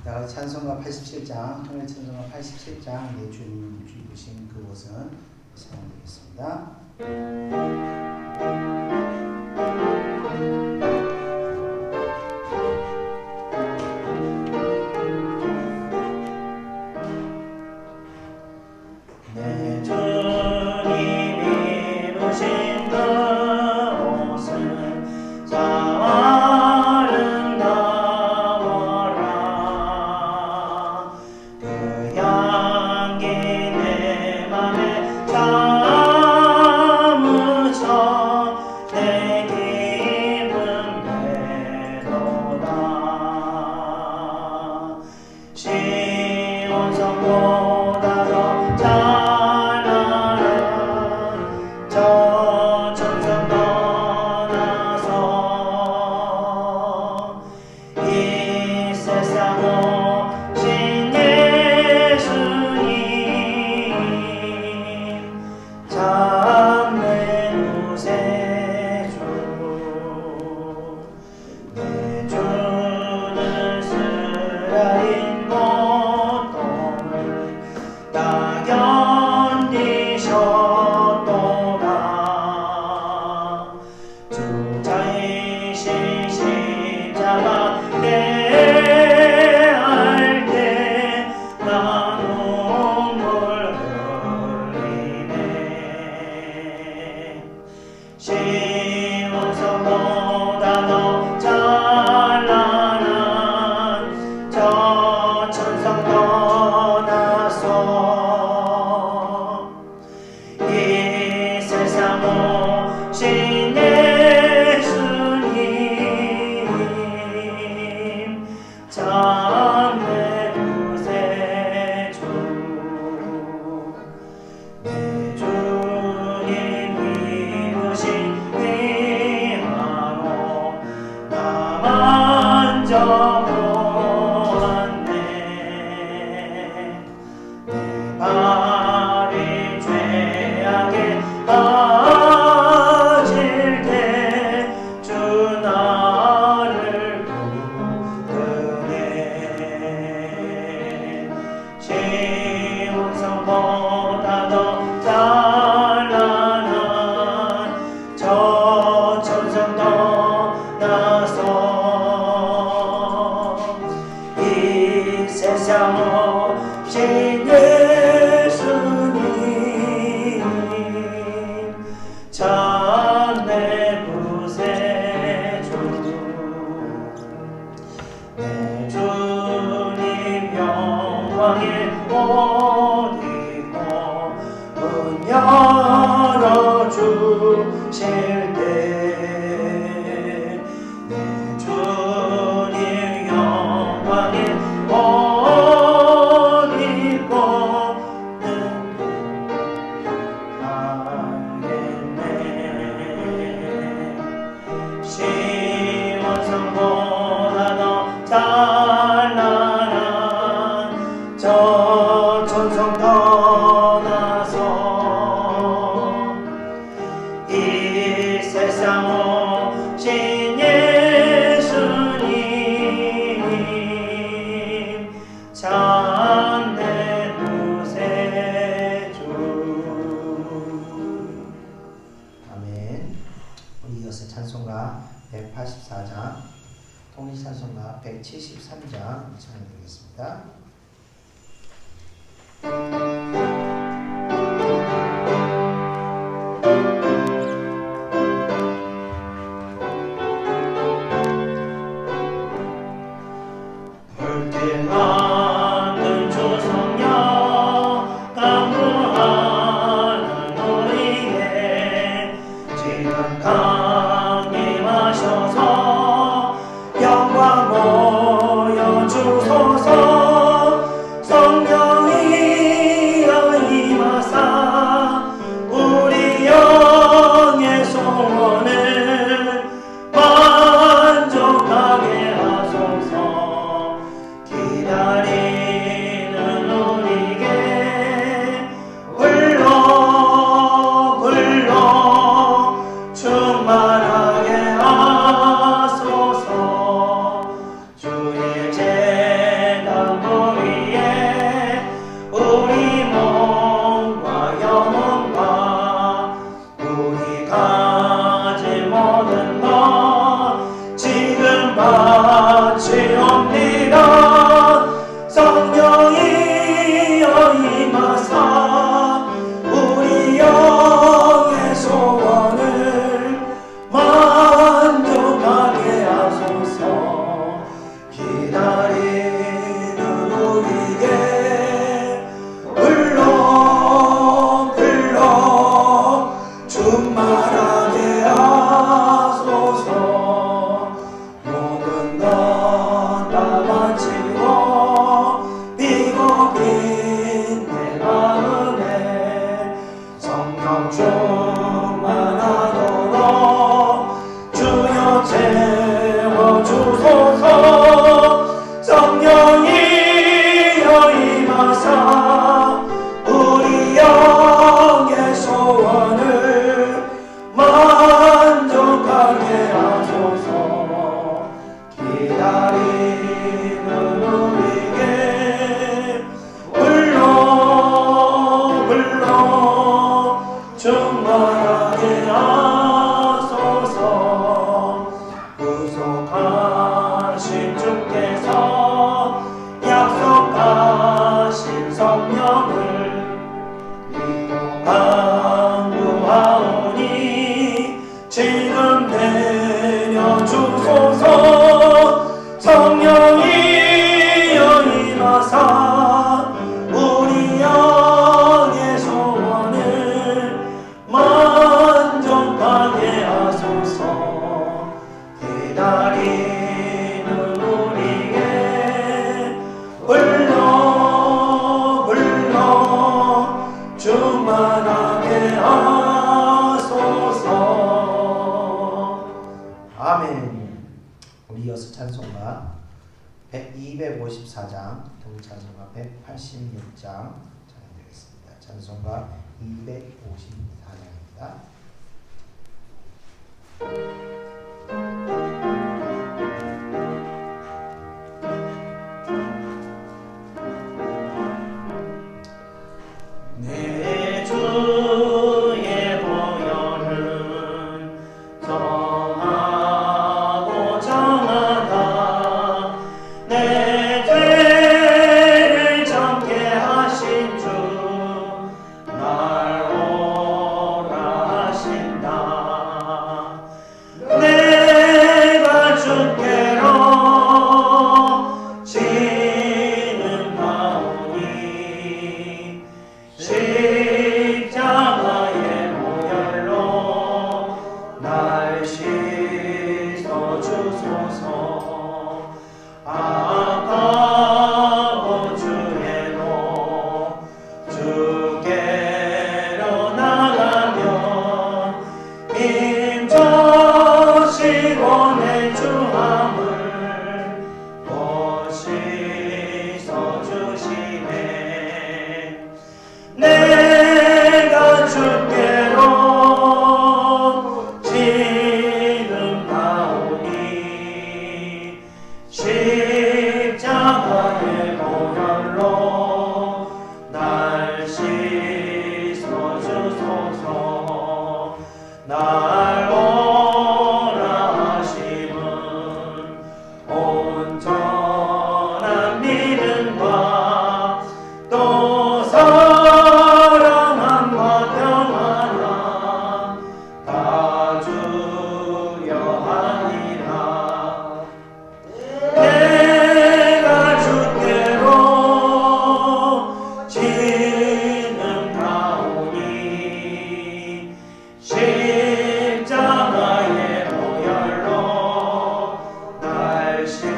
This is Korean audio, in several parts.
찬송가 87장, 통일 찬송가 87장, 내 주님 주신 그곳은 찬양드리겠습니다. 내 주님이 부신 그곳은 참 아름다워라. 그 향기 내 맘에 사무쳐 내 기쁨 되도다. 시온성보다 더 찬란한 저 천성 떠나서 이 세상 오신 예수님 참 내 구세주. 내 주는 쓰라린 고통을 다 견디셨도다. 주자이신 십자가 대할 때 나 눈물 흘리네. 시온성보다 더 찬란한 저 천성 떠나서 이 세상 오신 예수님 참 내 구세주. 내 주님 입으신 위하로 나 만져보았네. 내 발이 죄악에 빠질 때 주 나를 붙드네. 시온성보다 더 찬란한 저 천성 떠나서 이 세상 오신 예수님 참 내 구세주. 내 주님 영광에 옷 입고 문 열어주실 때 내 주님 영광에 옷 입고 알겠네. 시온성보다 더 찬란한 저 천성 떠나서 이 세상 오신 예수님 참 내 구세주. 아멘. 우리 이어서 찬송가 184장, 통일 찬송가 173장 찬양드리겠습니다. 불길 만든 주 성령 강구하는 우리에게 지금 강림하셔서 영광 보여주소서. 성령이여 임하사 우리 영의 소원을 만족하게 하소서. 기다려 바치옵니다. 성령이여 임하사 우리 영의 소원을 만족하게 하소서. 기다리는 우리에게 불러 충만하게 하소서. 모든 것 다 바치고 비고 빈 내 마음에 성령 충만하도록 주여 채워주소서. 성령이여 임하사 우리 영의 소원을 만족하게 하소서. 기다리는 우리에게 불러 충만하게 하소서. 구속하신 주께서 약속하신 성령을 간구하오니 지금 내려주소서. 성령이여 임하사 우리 영의 소원을 만족하게 하소서. 기다리는 우리에게 불러 충만하게 하소서. 아멘. 우리 이어서 찬송가 254장, 동일 찬송가 186장 찬양드리겠습니다. 찬송가 254장입니다. 내 주의 보혈은 정하고 정하다. 내 죄를 정케 하신 주 날 오라 하신다. 내가 주께로 진음하오니 십자가의 보혈로 날 씻어주소서. 아까운 주에도 주께로 나가면 인정시고 내 주함을 못 씻어주시네. 내가 주께로 진음하오니 십자가의 보혈로 날 씻어주소서. 날 오라 하심은 온전한 믿음과 또 사랑함과 평안함 다 주여 하니라. 내가 주께로 진음하오니 십자가의 보혈로 날 씻어주소서.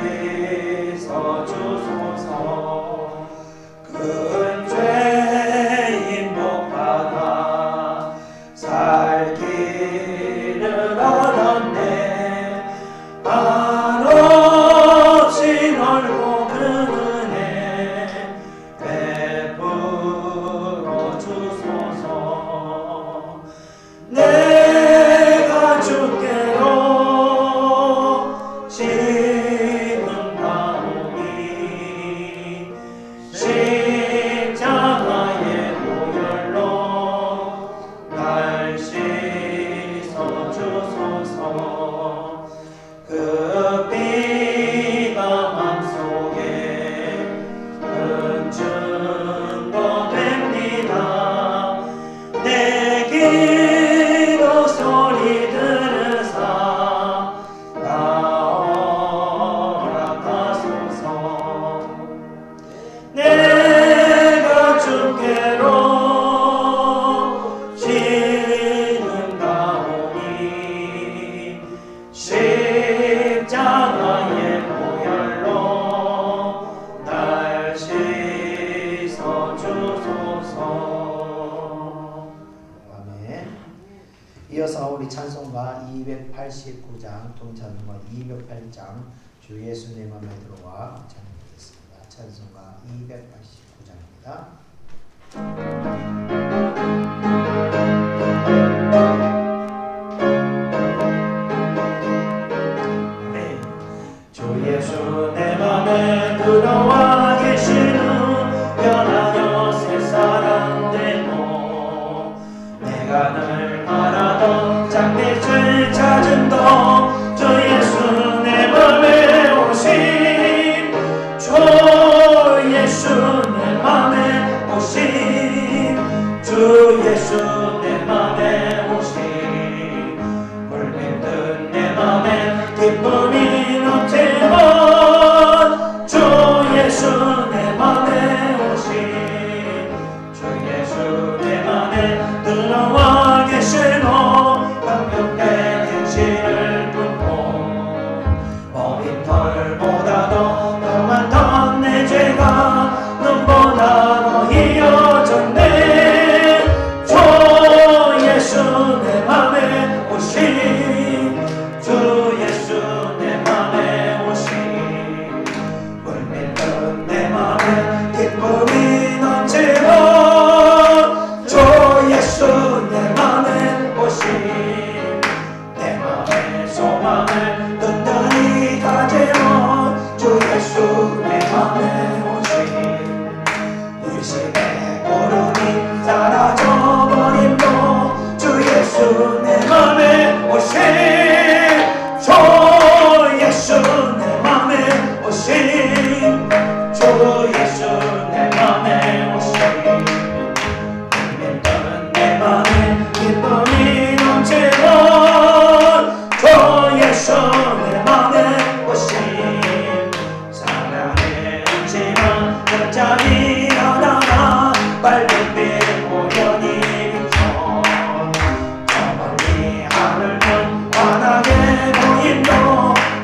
큰 죄인 복받아 살기를 얻었네. 한없이 넓고 큰 은혜 베풀어 주소서. 내가 주께로 진음하오니 십자가의 보혈로 날 씻어주소서. 그 이어서 우리 찬송가 289장 동찬송가 208장 주 예수 내 맘에 들어와 찬양하겠습니다. 찬송가 289장입니다. 주 예수 내 맘에 들어와 계시는 변하여 새 사람 되고 내가 늘 바라던 장밋을 찾은도 주 예수 내 맘에 오신 주 예수 내 맘에 오신 주 예수 내 맘에 오신 물밀든 내 맘에 기쁨이 넘치는 주 예수 내 맘에 오신 주 예수 내 맘에 들어와 계시고 강력된 행실을 품고 어린 털보다도 더 많던 내 죄가 눈보다 더 희어졌네 주 예수 내 맘에 오신 주 예수 내 맘에 오신 물밀던 내 맘에 기쁨이 넘치고 주 예수 내 맘에 오신 내 맘의 소망을 든든히 가지고 주 예수 내 맘에 오신 일심의 구름이 사라져버림도 주 예수 내 맘에 오신 주 예수 내 맘에 오신 주 예수 내 맘에 오신 힘든 내 맘에 기쁨이 넘치고 주 예수 내 맘에 오신 사랑의 음침한 끝자리 하나가 빨간빛 우연히 비춰 저 멀리 하늘은 환하게 보인도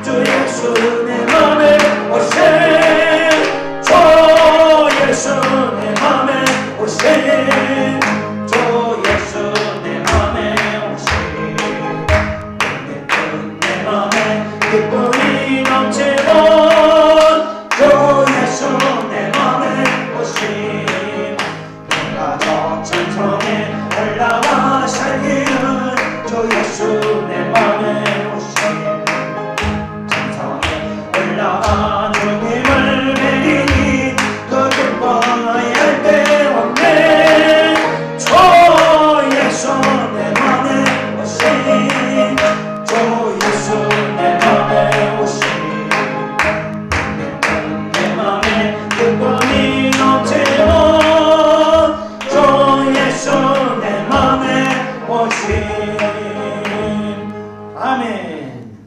주 예수 내 맘에 오신 주 예수 내 맘에 오신 주 예수 내 맘에 오신 내 맘에 기쁨이 넘치고 주 예수 내 맘에 오신 내가 저 천성에 올라가 살기는 주 예수 내 맘에 오신 천성에 올라가 주님을 뵈리니 그 기뻐할 때 없네 주 예수 내 맘에 오신 주 예수 내 맘에 오신 내 맘에 기쁨이 넘치고 주 예수 내 맘에 오신 아멘.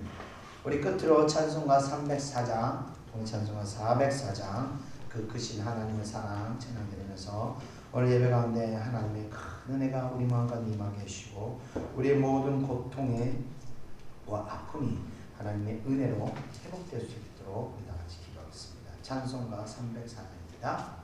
우리 끝으로 찬송가 304장 동찬송가 404장 그 크신 하나님의 사랑 찬양드리면서 오늘 예배 가운데 하나님의 큰 은혜가 우리 마음과 임하게 해주시고 우리의 모든 고통과 아픔이 하나님의 은혜로 회복될 수 있도록 우리 다 같이 기도하겠습니다. 찬송가 304.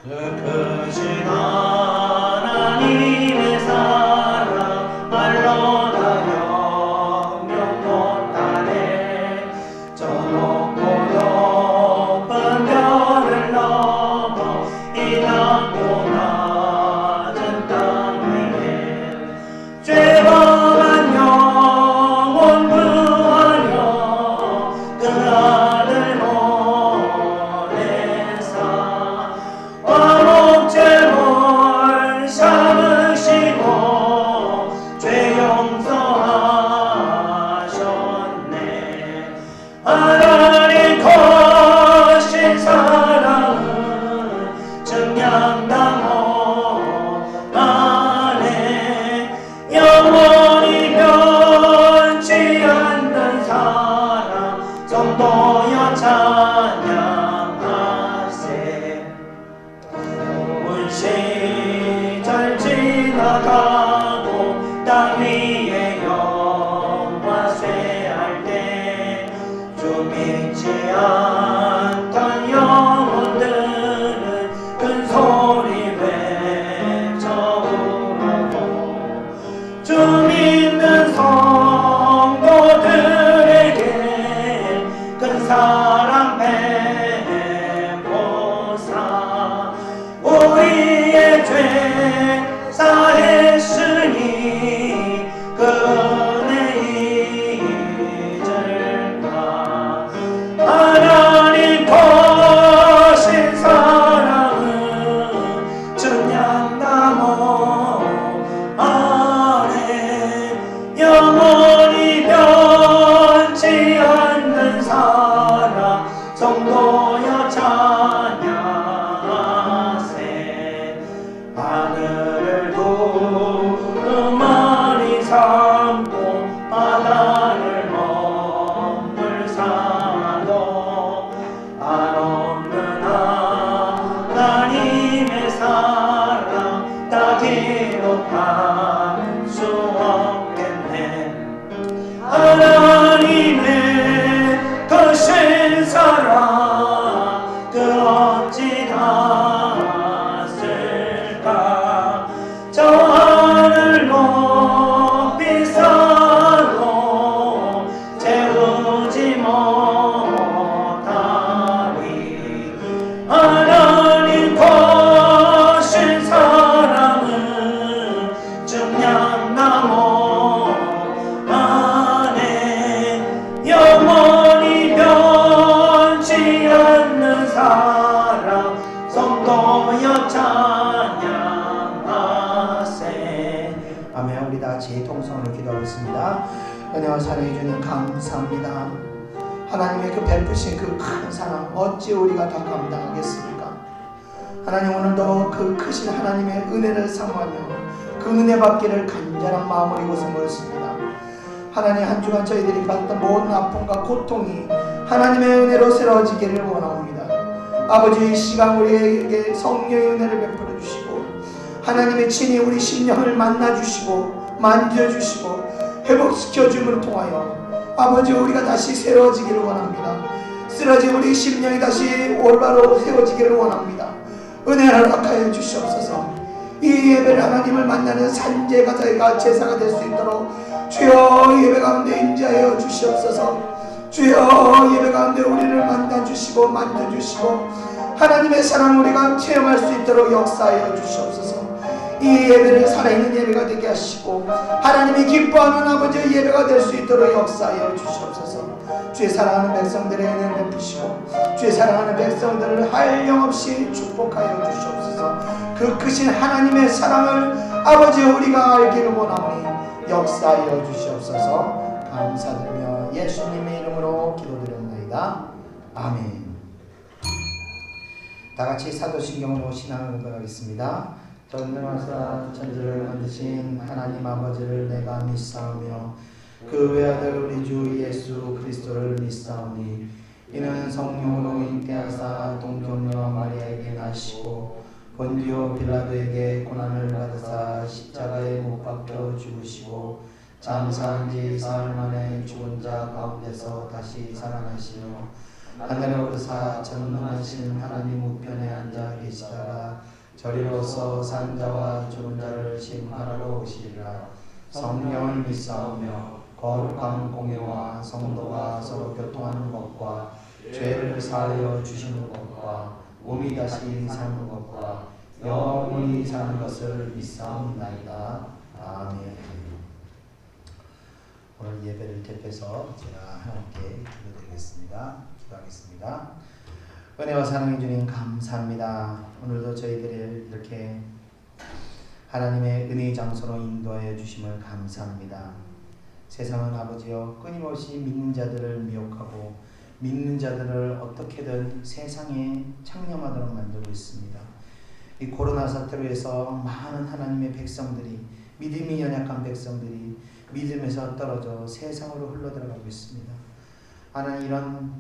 그 크신 하나님의 사랑 말로 다 영영 못하네 저 높고 높은 별을 넘어 이 낮고 낮은 땅 위에 죄범한 영 몸 안에 영원히 변치 않는 사랑 성도여 찬양하세. 하늘을 두루마리 삼고 바다를 먹물 삼아도 한없는 하나님의 사랑 다 기록할 수 없겠네. 하나님의 거신 사랑 그 어찌 닿았을까. 저 하늘 높이 산도 채우지 못하리. 하나님 거신 사랑은 증량나무 안에 영원히 변치 않는 사랑 성도여 찬양하세. 아멘. 우리 다 같이 통성으로 기도하겠습니다. 은혜와 사랑해 주님 감사합니다. 하나님의 그 베푸신 그 큰 사랑 어찌 우리가 다 감당하겠습니까? 하나님 오늘도 그 크신 하나님의 은혜를 사모하며 그 은혜 받기를 간절한 마음으로 이곳에 모였습니다. 하나님 한 주간 저희들이 받았던 모든 아픔과 고통이 하나님의 은혜로 새로워지기를 원합니다. 아버지 이 시간 우리에게 성령의 은혜를 베풀어 주시고 하나님의 친히 우리 심령을 만나주시고 만져주시고 회복시켜 줌을 통하여 아버지 우리가 다시 새로워지기를 원합니다. 쓰러진 우리 심령이 다시 올바로 세워지기를 원합니다. 은혜를 허락하여 주시옵소서. 이 예배를 하나님을 만나는 산제가 저희가 제사가 될 수 있도록 주여 예배 가운데 임재하여 주시옵소서. 주여 예배 가운데 우리를 만나주시고 만져주시고 하나님의 사랑 우리가 체험할 수 있도록 역사하여 주시옵소서. 이 예배를 살아있는 예배가 되게 하시고 하나님이 기뻐하는 아버지의 예배가 될 수 있도록 역사하여 주시옵소서. 주의 사랑하는 백성들의 은혜를 베푸시고 주의 사랑하는 백성들을 한량없이 축복하여 주시옵소서. 그 크신 하나님의 사랑을 아버지 우리가 알기를 원하오니 역사하여 주시옵소서. 감사드리며 예수님의 이름으로 기도드렸나이다. 아멘. 다같이 사도신경으로 신앙을 고백하겠습니다. 전능하사 천지를 만드신 하나님 아버지를 내가 믿사오며 그 외아들 우리 주 예수 그리스도를 믿사오니 이는 성령으로 잉태하사 동정녀 마리아에게 나시고 본디오 빌라도에게 고난을 받으사 십자가에 못 박혀 죽으시고 장사한 지 사흘 만에 죽은 자 가운데서 다시 살아나시며 하늘에 오르사 전능하신 하나님 우편에 앉아 계시다가 저리로서 산 자와 죽은 자를 심판하러 오시리라. 성령을 믿사오며 거룩한 공예와 성도가 서로 교통하는 것과 죄를 사하여 주시는 것과 몸이 다시 사는 것과 영원히 사는 것을 믿사옵나이다. 아멘. 오늘 예배를 대표해서 제가 함께 기도드리겠습니다. 기도하겠습니다. 은혜와 사랑해 주님 감사합니다. 오늘도 저희들을 이렇게 하나님의 은혜의 장소로 인도하여 주심을 감사합니다. 세상은 아버지여 끊임없이 믿는 자들을 미혹하고 믿는 자들을 어떻게든 세상에 창념하도록 만들고 있습니다. 이 코로나 사태로 해서 많은 하나님의 백성들이 믿음이 연약한 백성들이 믿음에서 떨어져 세상으로 흘러들어가고 있습니다. 하나님 이런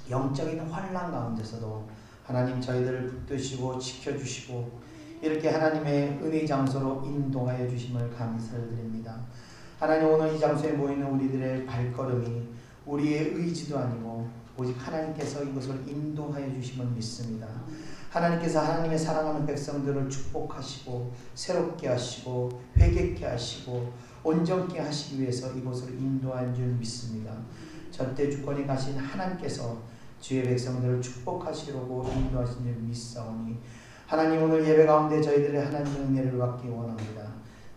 영적인 환난 가운데서도 하나님 저희들을 붙드시고 지켜주시고 이렇게 하나님의 은혜의 장소로 인도하여 주심을 감사를 드립니다. 하나님 오늘 이 장소에 모이는 우리들의 발걸음이 우리의 의지도 아니고 오직 하나님께서 이것을 인도하여 주심을 믿습니다. 하나님께서 하나님의 사랑하는 백성들을 축복하시고 새롭게 하시고 회개케 하시고 온전케 하시기 위해서 이곳을 인도한 줄 믿습니다. 절대 주권이 가신 하나님께서 주의 백성들을 축복하시려고 인도하신 줄 믿사오니 하나님 오늘 예배 가운데 저희들의 하나님의 은혜를 받기 원합니다.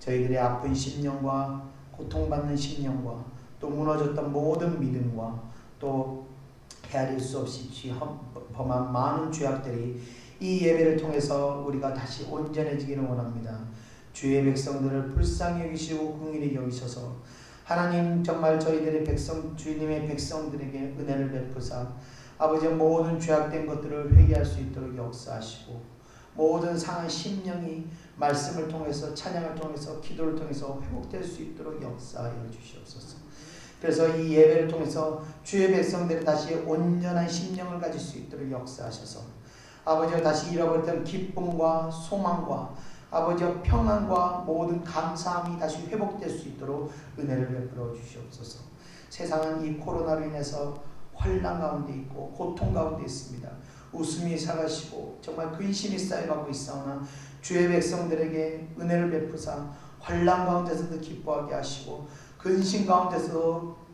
저희들의 아픈 심령과 고통받는 심령과 또 무너졌던 모든 믿음과 또 헤아릴 수 없이 범한 많은 죄악들이 이 예배를 통해서 우리가 다시 온전해지기를 원합니다. 주의 백성들을 불쌍히 여기시고 긍휼히 여기셔서 하나님 정말 저희들의 백성 주님의 백성들에게 은혜를 베푸사 아버지 모든 죄악된 것들을 회개할 수 있도록 역사하시고 모든 상한 심령이 말씀을 통해서 찬양을 통해서 기도를 통해서 회복될 수 있도록 역사하여 주시옵소서. 그래서 이 예배를 통해서 주의 백성들이 다시 온전한 심령을 가질 수 있도록 역사하셔서 아버지와 다시 잃어버렸던 기쁨과 소망과 아버지와 평안과 모든 감사함이 다시 회복될 수 있도록 은혜를 베풀어 주시옵소서. 세상은 이 코로나로 인해서 환난 가운데 있고 고통 가운데 있습니다. 웃음이 사라지고 정말 근심이 쌓여가고 있사오나 주의 백성들에게 은혜를 베푸사 환난 가운데서도 기뻐하게 하시고 근심 가운데서도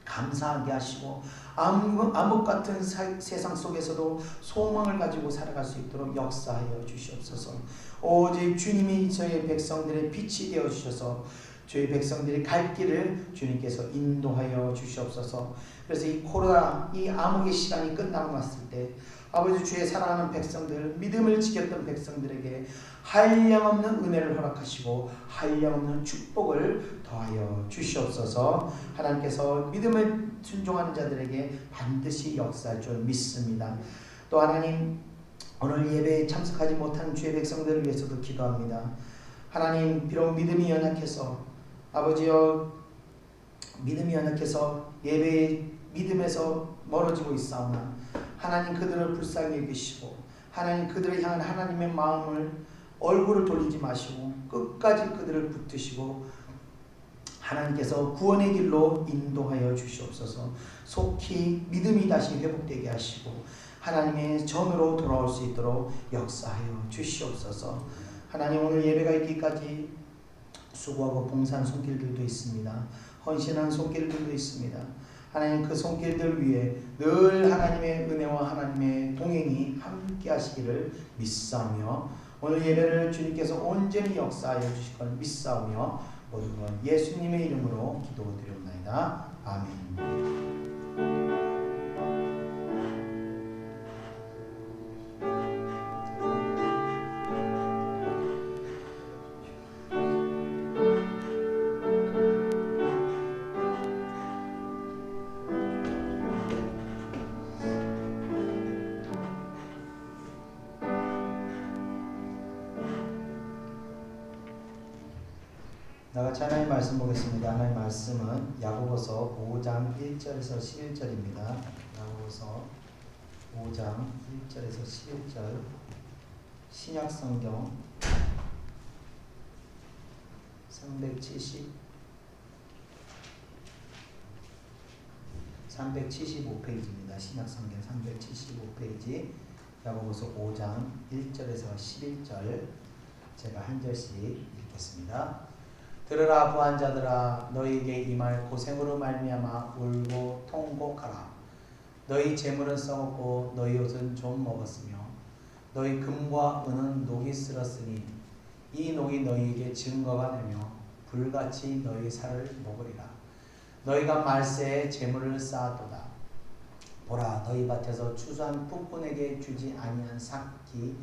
감사하게 하시고 암흑 같은 세상 속에서도 소망을 가지고 살아갈 수 있도록 역사하여 주시옵소서. 오직 주님이 저희 백성들의 빛이 되어 주셔서 저희 백성들이 갈 길을 주님께서 인도하여 주시옵소서. 그래서 이 코로나 이 암흑의 시간이 끝나고 났을 때 아버지 주의 사랑하는 백성들 믿음을 지켰던 백성들에게 한량없는 은혜를 허락하시고 한량없는 축복을 더하여 주시옵소서. 하나님께서 믿음을 순종하는 자들에게 반드시 역사할 줄 믿습니다. 또 하나님 오늘 예배에 참석하지 못한 주의 백성들을 위해서도 기도합니다. 하나님 비록 믿음이 연약해서 아버지여 믿음이 연약해서 예배의 믿음에서 멀어지고 있사오나 하나님 그들을 불쌍히 여기시고 하나님 그들을 향한 하나님의 마음을 얼굴을 돌리지 마시고 끝까지 그들을 붙드시고 하나님께서 구원의 길로 인도하여 주시옵소서. 속히 믿음이 다시 회복되게 하시고 하나님의 전으로 돌아올 수 있도록 역사하여 주시옵소서. 하나님 오늘 예배가 있기까지 수고하고 봉사한 손길들도 있습니다. 헌신한 손길들도 있습니다. 하나님 그 손길들 위에 늘 하나님의 은혜와 하나님의 동행이 함께 하시기를 믿사오며 오늘 예배를 주님께서 온전히 역사하여 주실 걸 믿사오며 모든 것 예수님의 이름으로 기도드리옵나이다. 아멘. 나같이 하나님 말씀 보겠습니다. 하나님 말씀은 야고보서 5장 1절에서 11절입니다. 야고보서 5장 1절에서 11절 신약성경 375페이지입니다. 신약성경 375페이지 야고보서 5장 1절에서 11절 제가 한 절씩 읽겠습니다. 들으라 부한 자들아 너희에게 임할 고생으로 말미암아 울고 통곡하라. 너희 재물은 썩었고 너희 옷은 좀 먹었으며 너희 금과 은은 녹이 쓸었으니 이 녹이 너희에게 증거가 되며 불같이 너희 살을 먹으리라. 너희가 말세에 재물을 쌓았도다. 보라 너희 밭에서 추수한 풋꾼에게 주지 아니한 삭기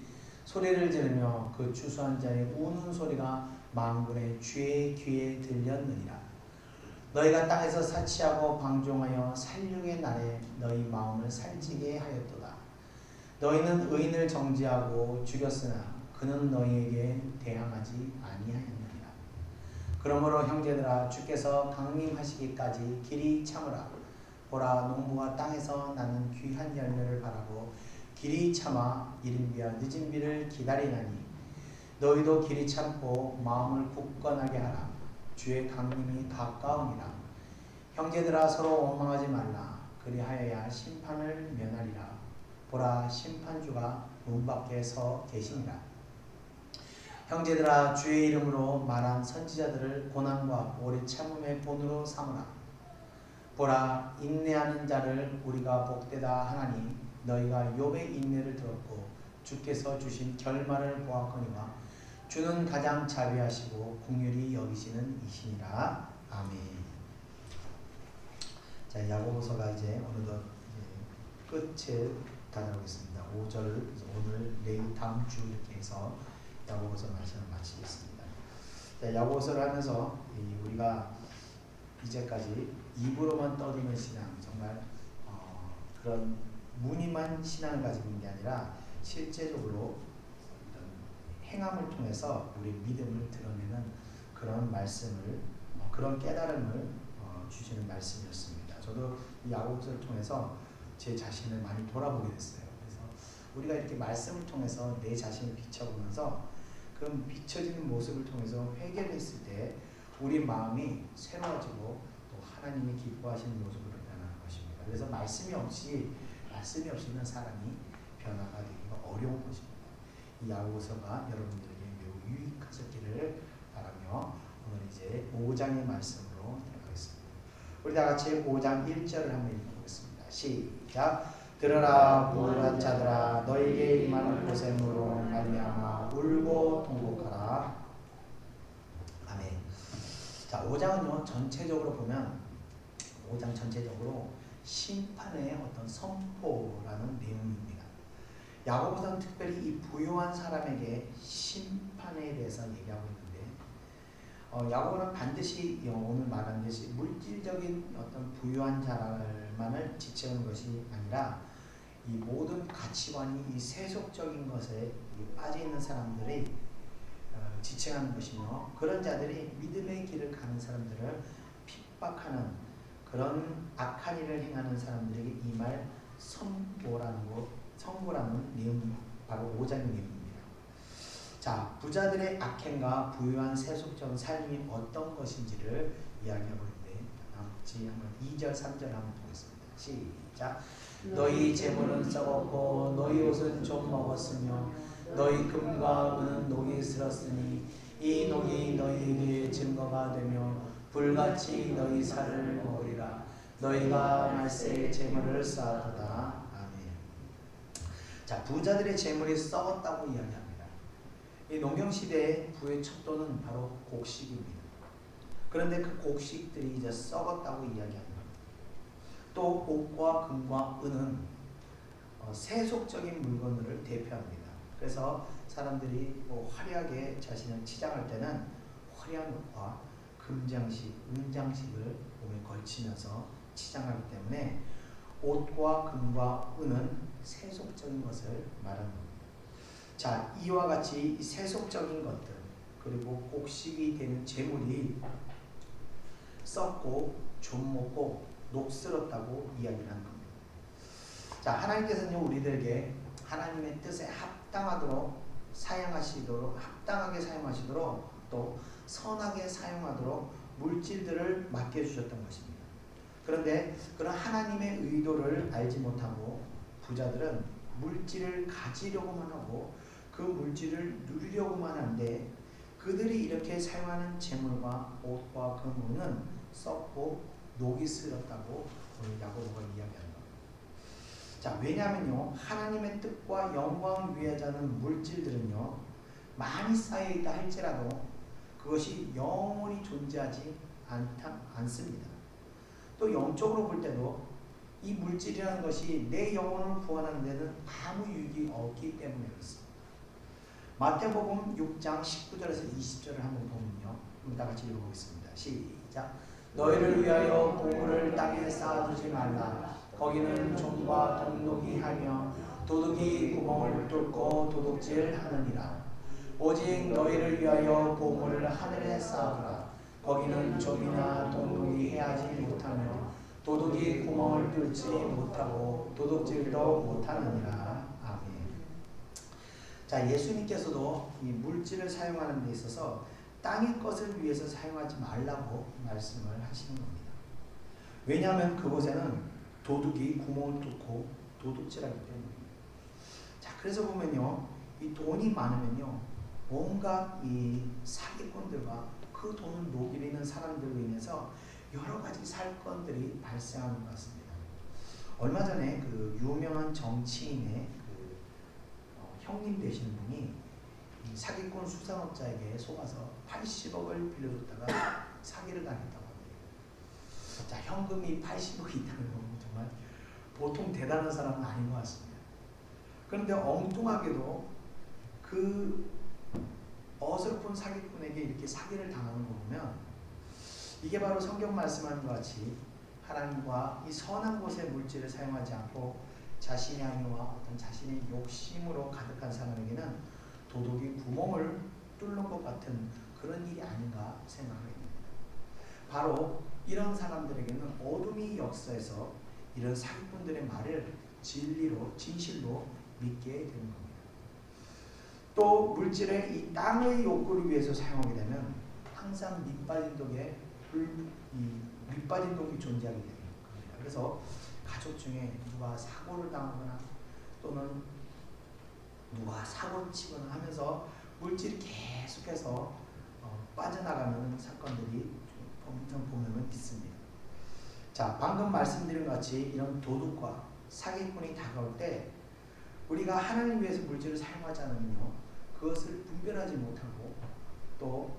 소리를 지르며 그 추수한 자의 우는 소리가 만군의 주의 귀에 들렸느니라. 너희가 땅에서 사치하고 방종하여 살육의 날에 너희 마음을 살찌게 하였도다. 너희는 의인을 정죄하고 죽였으나 그는 너희에게 대항하지 아니하였느니라. 그러므로 형제들아 주께서 강림하시기까지 길이 참으라. 보라 농부가 땅에서 나는 귀한 열매를 바라고 길이 참아 이른 비와 늦은 비를 기다리나니 너희도 길이 참고 마음을 굳건하게 하라. 주의 강림이 가까우니라. 형제들아 서로 원망하지 말라. 그리하여야 심판을 면하리라. 보라 심판주가 문 밖에 서 계시니라. 형제들아 주의 이름으로 말한 선지자들을 고난과 오래 참음의 본으로 삼으라. 보라 인내하는 자를 우리가 복되다 하나니 너희가 욥의 인내를 들었고 주께서 주신 결말을 보았거니와 주는 가장 자비하시고 긍휼히 여기시는 이시니라. 아멘. 자 야고보서가 이제 어느덧 끝을 다다르겠습니다. 5절 오늘 내일 다음 주 이렇게 해서 야고보서 말씀을 마치겠습니다. 야고보서를 하면서 우리가 이제까지 입으로만 떠드는 신앙, 정말 그런 무늬만 신앙을 가지고 있는 게 아니라 실제적으로 어떤 행함을 통해서 우리 믿음을 드러내는 그런 말씀을 그런 깨달음을 주시는 말씀이었습니다. 저도 이 야고보서를 통해서 제 자신을 많이 돌아보게 됐어요. 그래서 우리가 이렇게 말씀을 통해서 내 자신을 비춰보면서 그런 비춰지는 모습을 통해서 회개를 했을 때 우리 마음이 새로워지고 또 하나님이 기뻐하시는 모습으로 변하는 것입니다. 그래서 말씀이 없이는 사람이 변화가 되기가 어려운 것입니다. 이 야고보서가 여러분들에게 매우 유익하셨기를 바라며 오늘 이제 5장의 말씀으로 들어가겠습니다. 우리 다 같이 5장 1절을 한번 읽어보겠습니다. 시작. 들으라 부유한 자들아, 너에게 임하는 고생으로 말미암아 울고 통곡하라. 아멘. 자, 5장은요 전체적으로 보면 5장 전체적으로 심판의 어떤 선포라는 내용입니다. 야고보서는 특별히 이 부유한 사람에게 심판에 대해서 얘기하고 있는데 야고보는 반드시 오늘 말한 듯이 물질적인 어떤 부유한 자만을 지칭하는 것이 아니라 이 모든 가치관이 이 세속적인 것에 빠져 있는 사람들이 지칭하는 것이며 그런 자들이 믿음의 길을 가는 사람들을 핍박하는 그런 악한 일을 행하는 사람들에게 이 말 선고라는 내용이 바로 5장의 내용입니다. 자, 부자들의 악행과 부유한 세속적인 삶이 어떤 것인지를 이야기하고 있는데 같이 한번 2절 3절 한번 보겠습니다. 시작. 너희 재물은 썩었고 너희 옷은 좀 먹었으며 너희 금과 은은 녹이 슬었으니 이 녹이 너희에게 증거가 되며 불같이 너희 살을 먹으리라. 너희가 말세에 재물을 쌓았도다. 아멘. 자, 부자들의 재물이 썩었다고 이야기합니다. 이 농경시대의 부의 척도는 바로 곡식입니다. 그런데 그 곡식들이 이제 썩었다고 이야기합니다. 또 옷과 금과 은은 세속적인 물건들을 대표합니다. 그래서 사람들이 화려하게 자신을 치장할 때는 화려한 옷과 금장식, 은장식을 몸에 걸치면서 치장하기 때문에 옷과 금과 은은 세속적인 것을 말하는 겁니다. 자, 이와 같이 세속적인 것들 그리고 곡식이 되는 재물이 썩고 좀 먹고 녹슬었다고 이야기를 하는 겁니다. 자, 하나님께서는 우리들에게 하나님의 뜻에 합당하게 사용하시도록 또 선하게 사용하도록 물질들을 맡겨주셨던 것입니다. 그런데 그런 하나님의 의도를 알지 못하고 부자들은 물질을 가지려고만 하고 그 물질을 누리려고만 하는데 그들이 이렇게 사용하는 재물과 옷과 금은은 썩고 녹이 슬었다고 오늘 야고보가 이야기하는 겁니다. 자, 왜냐하면요 하나님의 뜻과 영광을 위하지 않은 물질들은요 많이 쌓여있다 할지라도 그것이 영원히 존재하지 않습니다. 또 영적으로 볼 때도 이 물질이라는 것이 내 영혼을 구원하는 데는 아무 유익이 없기 때문에 그렇습니다. 마태복음 6장 19절에서 20절을 한번 보면요 다 같이 읽어보겠습니다. 시작. 너희를 위하여 보물을 땅에 쌓아두지 말라. 거기는 좀과 동독이 하며 도둑이 구멍을 뚫고 도둑질하느니라. 오직 너희를 위하여 보물을 하늘에 쌓아두라. 거기는 좀이나 동독이 해하지 못하며 도둑이 구멍을 뚫지 못하고 도둑질도 못하느니라. 아멘. 자, 예수님께서도 이 물질을 사용하는 데 있어서 땅의 것을 위해서 사용하지 말라고 말씀을 하시는 겁니다. 왜냐하면 그곳에는 도둑이 구멍을 뚫고 도둑질하기 때문입니다. 자, 그래서 보면요, 이 돈이 많으면요, 온갖 이 사기꾼들과 그 돈을 녹이는 사람들로 인해서 여러 가지 사건들이 발생하는 것 같습니다. 얼마 전에 그 유명한 정치인의 그 형님 되시는 분이 이 사기꾼 수산업자에게 속아서 80억을 빌려줬다가 사기를 당했다고 합니다. 자, 현금이 80억이 있다는 건 정말 보통 대단한 사람은 아닌 것 같습니다. 그런데 엉뚱하게도 그 어설픈 사기꾼에게 이렇게 사기를 당하는 거 보면 이게 바로 성경 말씀하는 것 같이 하나님과 이 선한 곳에 물질을 사용하지 않고 자신의 행위와 어떤 자신의 욕심으로 가득한 사람에게는 도덕이 구멍을 뚫는 것 같은 그런 일이 아닌가 생각하게 됩니다. 바로 이런 사람들에게는 어둠이 역사해서 이런 사기꾼들의 말을 진리로 진실로 믿게 되는 겁니다. 또 물질을 이 땅의 욕구를 위해서 사용하게 되면 항상 밑빠진 독에 밑빠진 독이 존재하게 되는 겁니다. 그래서 가족 중에 누가 사고를 당하거나 또는 누가 사고 치거나 하면서 물질이 계속해서 빠져나가는 사건들이 보면은 있습니다. 자, 방금 말씀드린 것 같이 이런 도둑과 사기꾼이 다가올 때 우리가 하나님 위해서 물질을 사용하지 않으면요 그것을 분별하지 못하고 또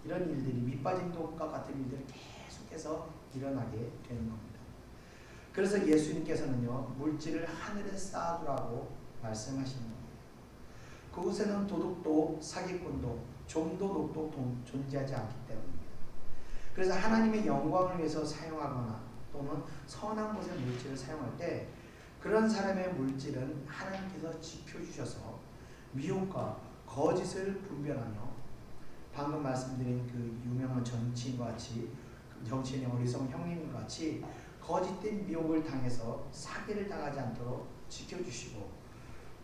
이런 일들이 밑빠진 독과 같은 일들이 계속해서 일어나게 되는 겁니다. 그래서 예수님께서는요 물질을 하늘에 쌓아두라고 말씀하시는 겁니다. 그곳에는 도둑도 사기꾼도 좀도둑도 존재하지 않기 때문입니다. 그래서 하나님의 영광을 위해서 사용하거나 또는 선한 곳에 물질을 사용할 때 그런 사람의 물질은 하나님께서 지켜주셔서 미혹과 거짓을 분별하며 방금 말씀드린 그 유명한 정치인과 같이 정치인의 어리석은 형님과 같이 거짓된 미혹을 당해서 사기를 당하지 않도록 지켜주시고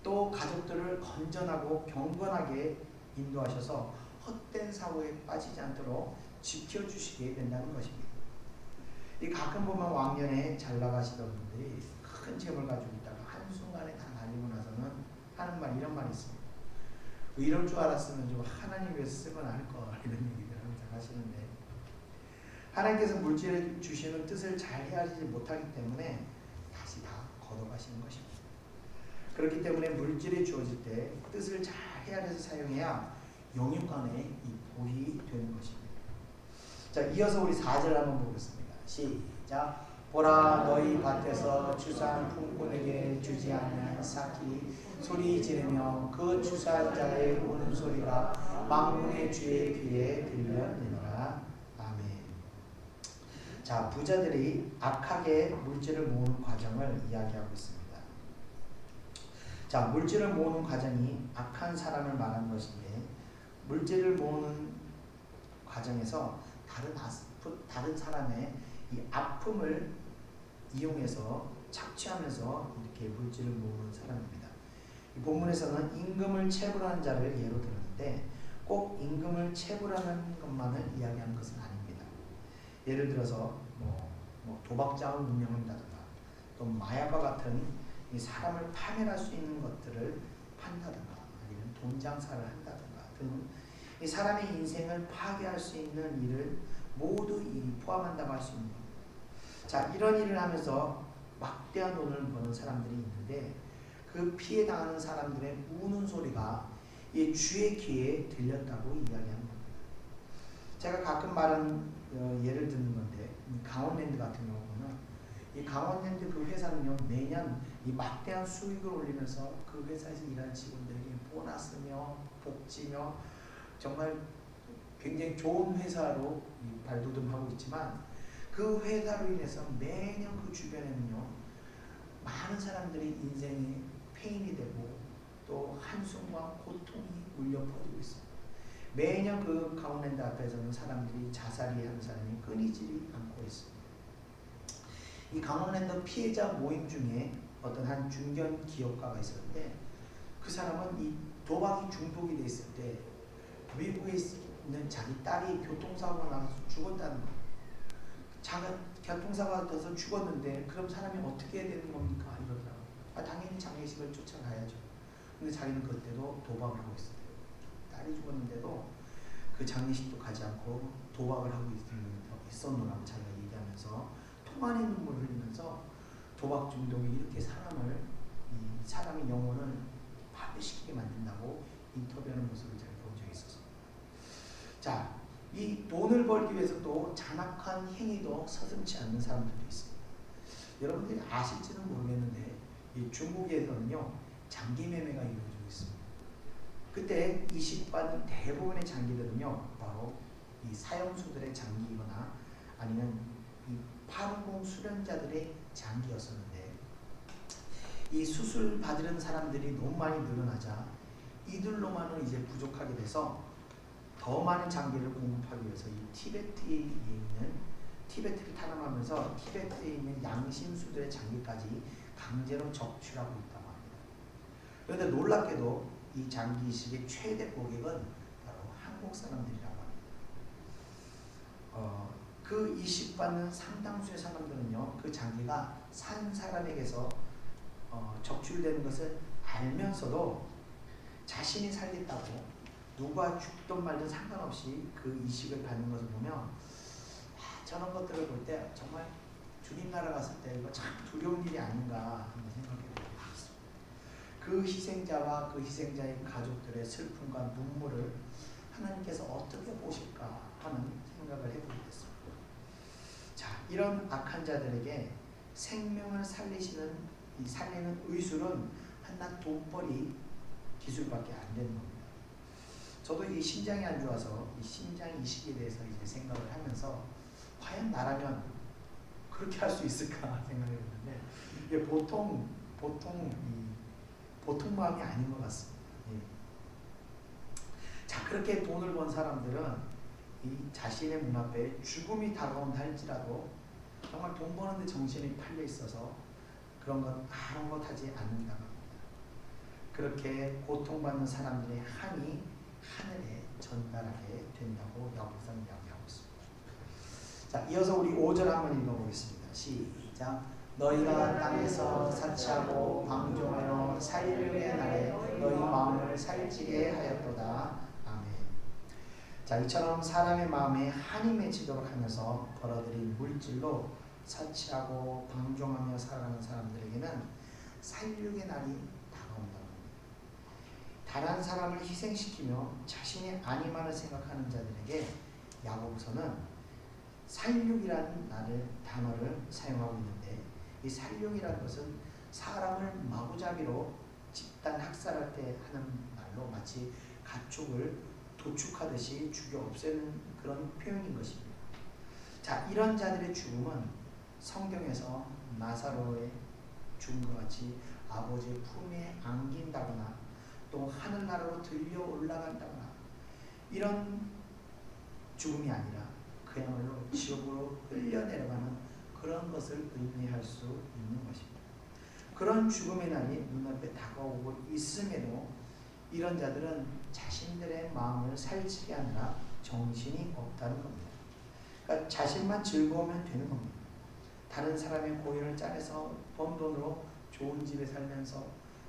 또 가족들을 건전하고 경건하게 인도하셔서 헛된 사고에 빠지지 않도록 지켜주시게 된다는 것입니다. 이 가끔 보면 왕년에 잘 나가시던 분들이 큰 재물 가지고 있다가 한순간에 다 날리고 나서는 하는 말 이런 말이 있습니다. 이럴 줄 알았으면 좀 하나님 위해서 쓰면 할 거 이런 얘기를 항상 하시는데 하나님께서 물질을 주시는 뜻을 잘 헤아리지 못하기 때문에 다시 다 걷어가시는 것입니다. 그렇기 때문에 물질이 주어질 때 뜻을 잘 헤아려서 사용해야 영육간에 이 복이 되는 것입니다. 자, 이어서 우리 4절 한번 보겠습니다. 시작. 보라 너희 밭에서 추수한 품꾼에게 주지 않는 삭이 소리 지르며 그 추수한 자의 우는 소리가 만군의 주의 귀에 들려오느니라. 아멘. 자, 부자들이 악하게 물질을 모으는 과정을 이야기하고 있습니다. 자, 물질을 모으는 과정이 악한 사람을 말하는 것인데 물질을 모으는 과정에서 다른 사람의 이 아픔을 이용해서 착취하면서 이렇게 물질을 모으는 사람입니다. 이 본문에서는 임금을 체불하는 자를 예로 들었는데 꼭 임금을 체불하는 것만을 이야기하는 것은 아닙니다. 예를 들어서 뭐 도박장을 운영한다든가 또 마약과 같은 이 사람을 파멸할 수 있는 것들을 판다든가 아니면 돈 장사를 한다든가 등 이 사람의 인생을 파괴할 수 있는 일을 모두 포함한다고 할 수 있는 겁니다. 자, 이런 일을 하면서 막대한 돈을 버는 사람들이 있는데 그 피해 당하는 사람들의 우는 소리가 이 주의 귀에 들렸다고 이야기하는 겁니다. 제가 가끔 말하는 예를 드는 건데 강원랜드 같은 경우는 이 강원랜드 그 회사는요 매년 이 막대한 수익을 올리면서 그 회사에서 일하는 직원들에게 보너스며 복지며 정말 굉장히 좋은 회사로 발돋움하고 있지만 그 회사로 인해서 매년 그 주변에는요 많은 사람들이 인생에 페인이 되고 또 한숨과 고통이 울려 퍼지고 있습니다. 매년 그 강원랜드 앞에서는 사람들이 자살이 하는 사람이 끊이지 않고 있습니다. 이 강원랜드 피해자 모임 중에 어떤 한 중견 기업가가 있었는데 그 사람은 이 도박이 중독이 돼 있을 때 미국에 있는 자기 딸이 교통사고가 나서 죽었다는 거예요. 자가 교통사고가 나서 죽었는데 그럼 사람이 어떻게 해야 되는 겁니까? 이러더라고요. 당연히 장례식을 쫓아가야죠. 근데 자기는 그때도 도박을 하고 있어요. 딸이 죽었는데도 그 장례식도 가지 않고 도박을 하고 있었노라고 자기가 얘기하면서 통안의 눈물을 흘리면서 도박 중독이 이렇게 사람의 영혼을 파괴시키게 만든다고 인터뷰하는 모습을 제가 본 적이 있었습니다. 자, 이 돈을 벌기 위해서 또 잔악한 행위도 서슴지 않는 사람들도 있습니다. 여러분들이 아실지는 모르겠는데 이 중국에서는요 장기 매매가 이루어지고 있습니다. 그때 이식받은 대부분의 장기들은요, 바로 이 사형수들의 장기이거나 아니면 이 파룬공 수련자들의 장기였었는데, 이 수술 받으려는 사람들이 너무 많이 늘어나자 이들로만은 이제 부족하게 돼서 더 많은 장기를 공급하기 위해서 이 티베트를 탈환하면서 티베트에 있는 양심수들의 장기까지 강제로 적출하고 있다고 합니다. 그런데 놀랍게도 이 장기 이식의 최대 고객은 바로 한국 사람들이라고 합니다. 그 이식받는 상당수의 사람들은요, 그 장기가 산 사람에게서 적출되는 것을 알면서도 자신이 살겠다고 누가 죽든 말든 상관없이 그 이식을 받는 것을 보면 저런 것들을 볼 때 정말 주님 나라 갔을 때 이거 참 두려운 일이 아닌가 한번 생각해 보게 되었습니다. 그 희생자와 그 희생자의 가족들의 슬픔과 눈물을 하나님께서 어떻게 보실까 하는 생각을 해보게 됐습니다. 자, 이런 악한 자들에게 생명을 살리는 의술은 한낱 돈벌이 기술밖에 안 되는 겁니다. 저도 이 심장이 안 좋아서 이 심장 이식에 대해서 이제 생각을 하면서 과연 나라면 그렇게 할 수 있을까 생각해봤는데, 이게 보통 마음이 아닌 것 같습니다. 예. 자, 그렇게 돈을 번 사람들은 이 자신의 문 앞에 죽음이 다가온다 할지라도 정말 돈 버는데 정신이 팔려 있어서 그런 것 아무것하지 않는다고 합니다. 그렇게 고통받는 사람들의 한이 하늘에 전달하게 된다고 야고보서는 이야기하고 있습니다. 자, 이어서 우리 5절 한번 읽어보겠습니다. 시작. 너희가 땅에서 사치하고 방종하여 살려의 날에 너희 마음을 살찌게 하였도다. 아멘. 자, 이처럼 사람의 마음에 한이 맺히도록 하면서 벌어들인 물질로 사치하고 방종하며 살아가는 사람들에게는 살육의 날이 다가온다고 합니다. 다른 사람을 희생시키며 자신의 안위만을 생각하는 자들에게 야고보서는 살육이라는 단어를 사용하고 있는데, 이 살육이라는 것은 사람을 마구잡이로 집단 학살할 때 하는 말로 마치 가축을 도축하듯이 죽여 없애는 그런 표현인 것입니다. 자, 이런 자들의 죽음은 성경에서 나사로의 죽음과 같이 아버지의 품에 안긴다거나 또 하늘나라로 들려 올라간다거나 이런 죽음이 아니라 그야말로 지옥으로 흘려내려가는 그런 것을 의미할 수 있는 것입니다. 그런 죽음의 날이 눈앞에 다가오고 있음에도 이런 자들은 자신들의 마음을 살찌게 하느라 정신이 없다는 겁니다. 그러니까 자신만 즐거우면 되는 겁니다. 다른 사람의 고연을 짜내서 번 돈으로 좋은 집에 살면서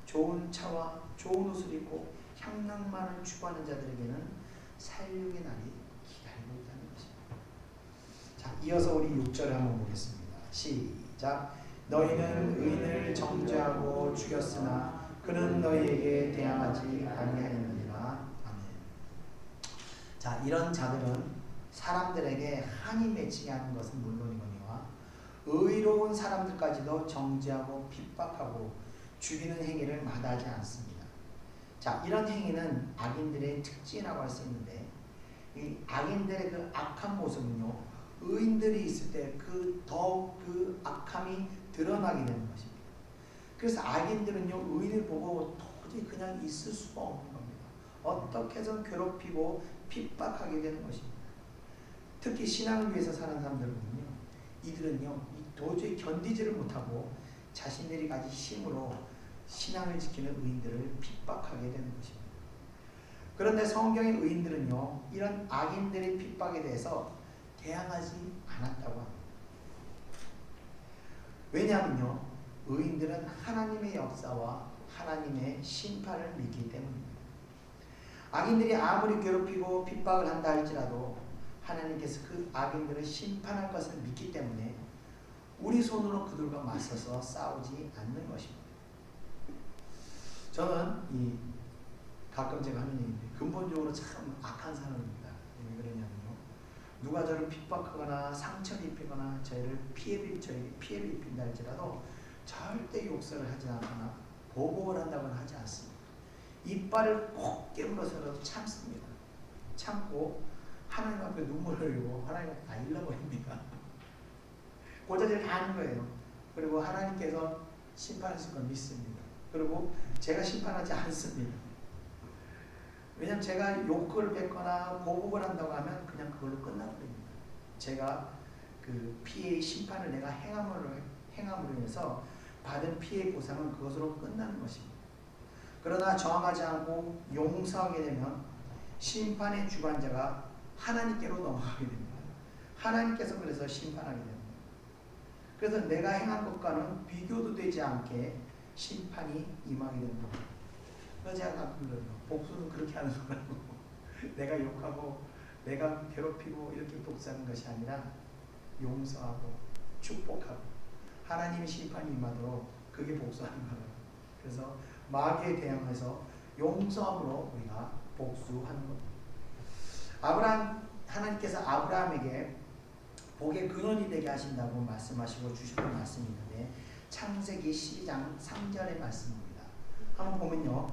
좋은 차와 좋은 옷을 입고 향락만을 추구하는 자들에게는 살육의 날이 기다리고 있다는 것입니다. 자, 이어서 우리 6절을 한번 보겠습니다. 시작. 너희는 의인을 정죄하고 죽였으나 그는 너희에게 대항하지 아니하였느니라. 아멘. 자, 이런 자들은 사람들에게 한이 맺히게 하는 것은 물론이거니와 의로운 사람들까지도 정죄하고 핍박하고 죽이는 행위를 마다하지 않습니다. 자, 이런 행위는 악인들의 특징이라고 할 수 있는데, 이 악인들의 그 악한 모습은요, 의인들이 있을 때 더욱 그 악함이 드러나게 되는 것입니다. 그래서 악인들은요, 의인을 보고 도저히 그냥 있을 수가 없는 겁니다. 어떻게 해서 괴롭히고 핍박하게 되는 것입니다. 특히 신앙을 위해서 사는 사람들은요, 이들은요, 도저히 견디지를 못하고 자신들이 가진 힘으로 신앙을 지키는 의인들을 핍박하게 되는 것입니다. 그런데 성경의 의인들은요, 이런 악인들의 핍박에 대해서 대항하지 않았다고 합니다. 왜냐하면요, 의인들은 하나님의 역사와 하나님의 심판을 믿기 때문입니다. 악인들이 아무리 괴롭히고 핍박을 한다 할지라도 하나님께서 그 악인들을 심판할 것을 믿기 때문에 우리 손으로 그들과 맞서서 싸우지 않는 것입니다. 저는 가끔 제가 하는 얘기인데 근본적으로 참 악한 사람입니다. 왜 그러냐면요, 누가 저를 핍박하거나 상처를 입히거나 저희를 피해를 입힌다 할지라도 절대 욕설을 하지 않거나 보복을 한다고는 하지 않습니다. 이빨을 꼭 깨물어서라도 참습니다. 참고 하나님 앞에 눈물을 흘리고 하나님 앞에 다 일러버립니다. 고자질 다 하는 거예요. 그리고 하나님께서 심판하실 걸 믿습니다. 그리고 제가 심판하지 않습니다. 왜냐하면 제가 욕을 뱉거나 보복을 한다고 하면 그냥 그걸로 끝나버립니다. 제가 그 피해의 심판을 내가 행함으로 인해서 받은 피해의 보상은 그것으로 끝나는 것입니다. 그러나 저항하지 않고 용서하게 되면 심판의 주관자가 하나님께로 넘어가게 됩니다. 하나님께서 그래서 심판하게 됩니다. 그래서 내가 행한 것과는 비교도 되지 않게 심판이 임하게 됩니다. 그래서 제가 가끔 그래요. 복수는 그렇게 하는 거라고. 내가 욕하고 내가 괴롭히고 이렇게 복수하는 것이 아니라 용서하고 축복하고 하나님의 심판이 임하도록 그게 복수하는 거예요. 그래서 마귀에 대항해서 용서함으로 우리가 복수하는 겁니다. 하나님께서 아브라함에게 복의 근원이 되게 하신다고 말씀하시고 주셨던 말씀이 있는데 창세기 12장 3절의 말씀입니다. 한번 보면요.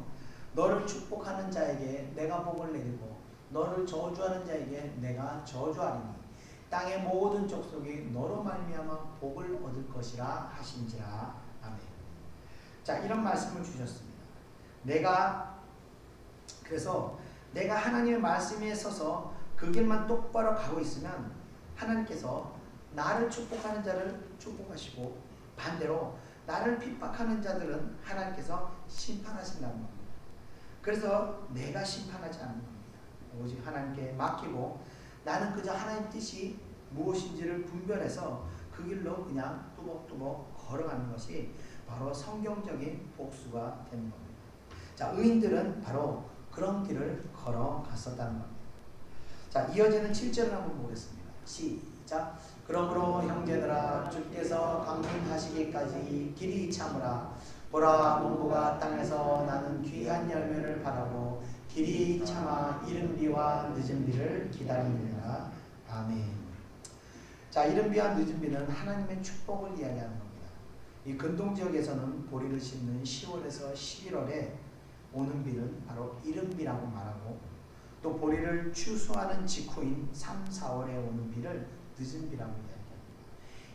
너를 축복하는 자에게 내가 복을 내리고 너를 저주하는 자에게 내가 저주하리니 땅의 모든 족속이 너로 말미암아 복을 얻을 것이라 하신지라. 아멘. 자, 이런 말씀을 주셨습니다. 그래서 내가 하나님의 말씀에 서서 그 길만 똑바로 가고 있으면 하나님께서 나를 축복하는 자를 축복하시고 반대로 나를 핍박하는 자들은 하나님께서 심판하신다는 겁니다. 그래서 내가 심판하지 않는 겁니다. 오직 하나님께 맡기고 나는 그저 하나님 뜻이 무엇인지를 분별해서 그 길로 그냥 뚜벅뚜벅 걸어가는 것이 바로 성경적인 복수가 되는 겁니다. 자, 의인들은 바로 그런 길을 걸어갔었다는 겁니다. 자, 이어지는 7절을 한번 보겠습니다. 시작. 그러므로 형제들아 주께서 강림하시기까지 길이 참으라. 보라, 농부가 땅에서 나는 귀한 열매를 바라고 길이 참아 이른 비와 늦은 비를 기다리느니라. 아멘. 자, 이른 비와 늦은 비는 하나님의 축복을 이야기하는 겁니다. 이 근동 지역에서는 보리를 심는 10월에서 11월에 오는 비는 바로 이른 비라고 말하고 또 보리를 추수하는 직후인 3, 4월에 오는 비를 늦은 비라고 이야기합니다.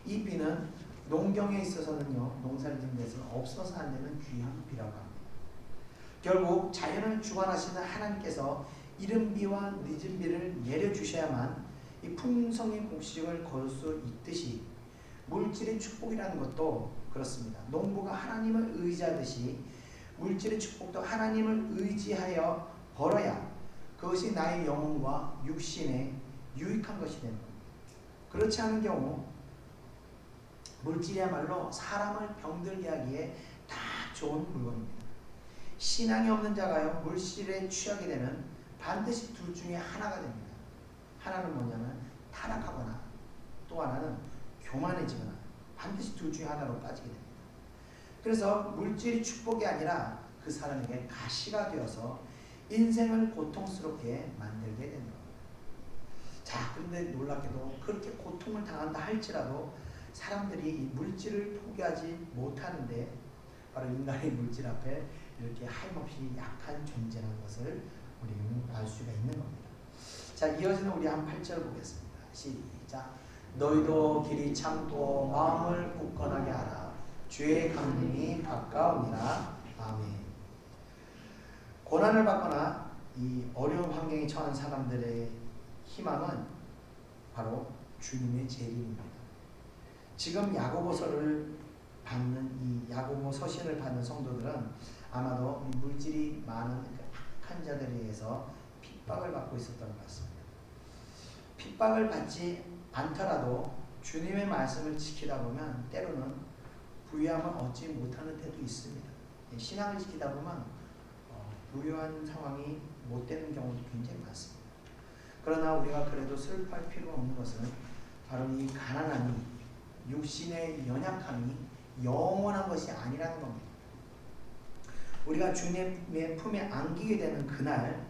이 비는 농경에 있어서는요, 농사를 짓는 데서는 없어서 안 되는 귀한 비라고 합니다. 결국 자연을 주관하시는 하나님께서 이른 비와 늦은 비를 내려주셔야만 이 풍성의 곡식을 거둘 수 있듯이 물질의 축복이라는 것도 그렇습니다. 농부가 하나님을 의지하듯이 물질의 축복도 하나님을 의지하여 벌어야 그것이 나의 영혼과 육신에 유익한 것이 되는 겁니다. 그렇지 않은 경우 물질이야말로 사람을 병들게 하기에 딱 좋은 물건입니다. 신앙이 없는 자가요, 물질에 취하게 되면 반드시 둘 중에 하나가 됩니다. 하나는 뭐냐면 타락하거나 또 하나는 교만해지거나 반드시 둘 중에 하나로 빠지게 됩니다. 그래서 물질이 축복이 아니라 그 사람에게 가시가 되어서 인생을 고통스럽게 만들게 되는 겁니다. 자, 그런데 놀랍게도 그렇게 고통을 당한다 할지라도 사람들이 이 물질을 포기하지 못하는데 바로 인간의 물질 앞에 이렇게 하염없이 약한 존재라는 것을 우리는 알 수가 있는 겁니다. 자, 이어지는 우리 한 8절 보겠습니다. 시작. 너희도 길이 참고 마음을 굳건하게 하라. 주의 강림이 가까우니라. 아멘. 고난을 받거나 이 어려운 환경에 처한 사람들의 희망은 바로 주님의 재림입니다. 지금 야고보서를 받는 이 야고보 서신을 받는 성도들은 아마도 물질이 많은 악한 자들에 의해서 핍박을 받고 있었던 것 같습니다. 핍박을 받지 않더라도 주님의 말씀을 지키다 보면 때로는 부유함을 얻지 못하는 때도 있습니다. 신앙을 지키다 보면 부유한 상황이 못 되는 경우도 굉장히 많습니다. 그러나 우리가 그래도 슬퍼할 필요가 없는 것은 바로 이 가난함이 육신의 연약함이 영원한 것이 아니라는 겁니다. 우리가 주님의 품에 안기게 되는 그날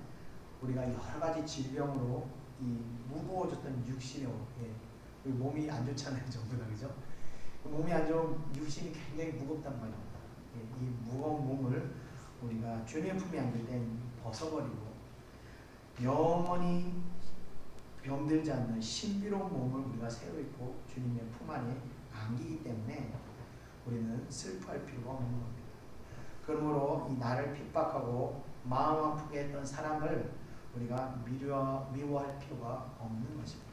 우리가 여러 가지 질병으로 이 무거워졌던 육신의 몸이 안 좋잖아요, 전부 다, 그죠? 몸이 안 좋은 육신이 굉장히 무겁단 말입니다. 이 무거운 몸을 우리가 주님의 품에 안길 땐 벗어버리고 영원히 병들지 않는 신비로운 몸을 우리가 새로 입고 주님의 품 안에 안기기 때문에 우리는 슬퍼할 필요가 없는 겁니다. 그러므로 이 나를 핍박하고 마음 아프게 했던 사람을 우리가 미워할 필요가 없는 것입니다.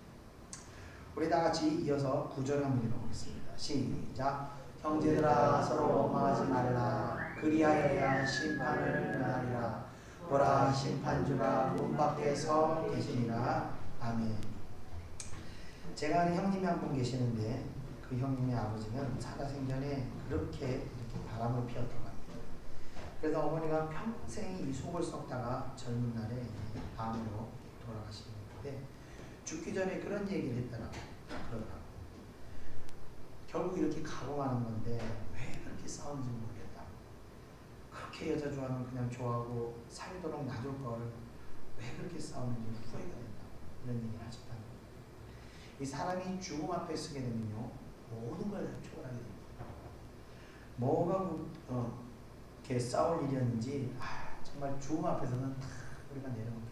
우리 다 같이 이어서 9절 한번 읽어보겠습니다. 시작. 형제들아 서로 원망하지 말라. 그리하여야 심판을 면하리라. 보라 심판주가 문 밖에 서 계시니라. 아멘. 제가 아는 형님이 한 분 계시는데 그 형님의 아버지는 살아생전에 그렇게 이렇게 바람을 피웠다고 합니다. 그래서 어머니가 평생 이 속을 썩다가 젊은 날에 암으로 돌아가시는데 죽기 전에 그런 얘기를 했더라고요. 그러더라고요. 결국 이렇게 가고 마는 건데 왜 그렇게 싸우는지 모르겠다. 그렇게 여자 좋아하면 그냥 좋아하고 살도록 놔둘 걸 왜 그렇게 싸우는지 후회가 된다. 이런 얘기를 하셨다는 거예요. 이 사람이 죽음 앞에 서게 되면요 모든 걸 다 초월하게 됩니다. 뭐가 이렇게 싸울 일이었는지 정말 죽음 앞에서는 다 우리가 내려놓게 됩니다.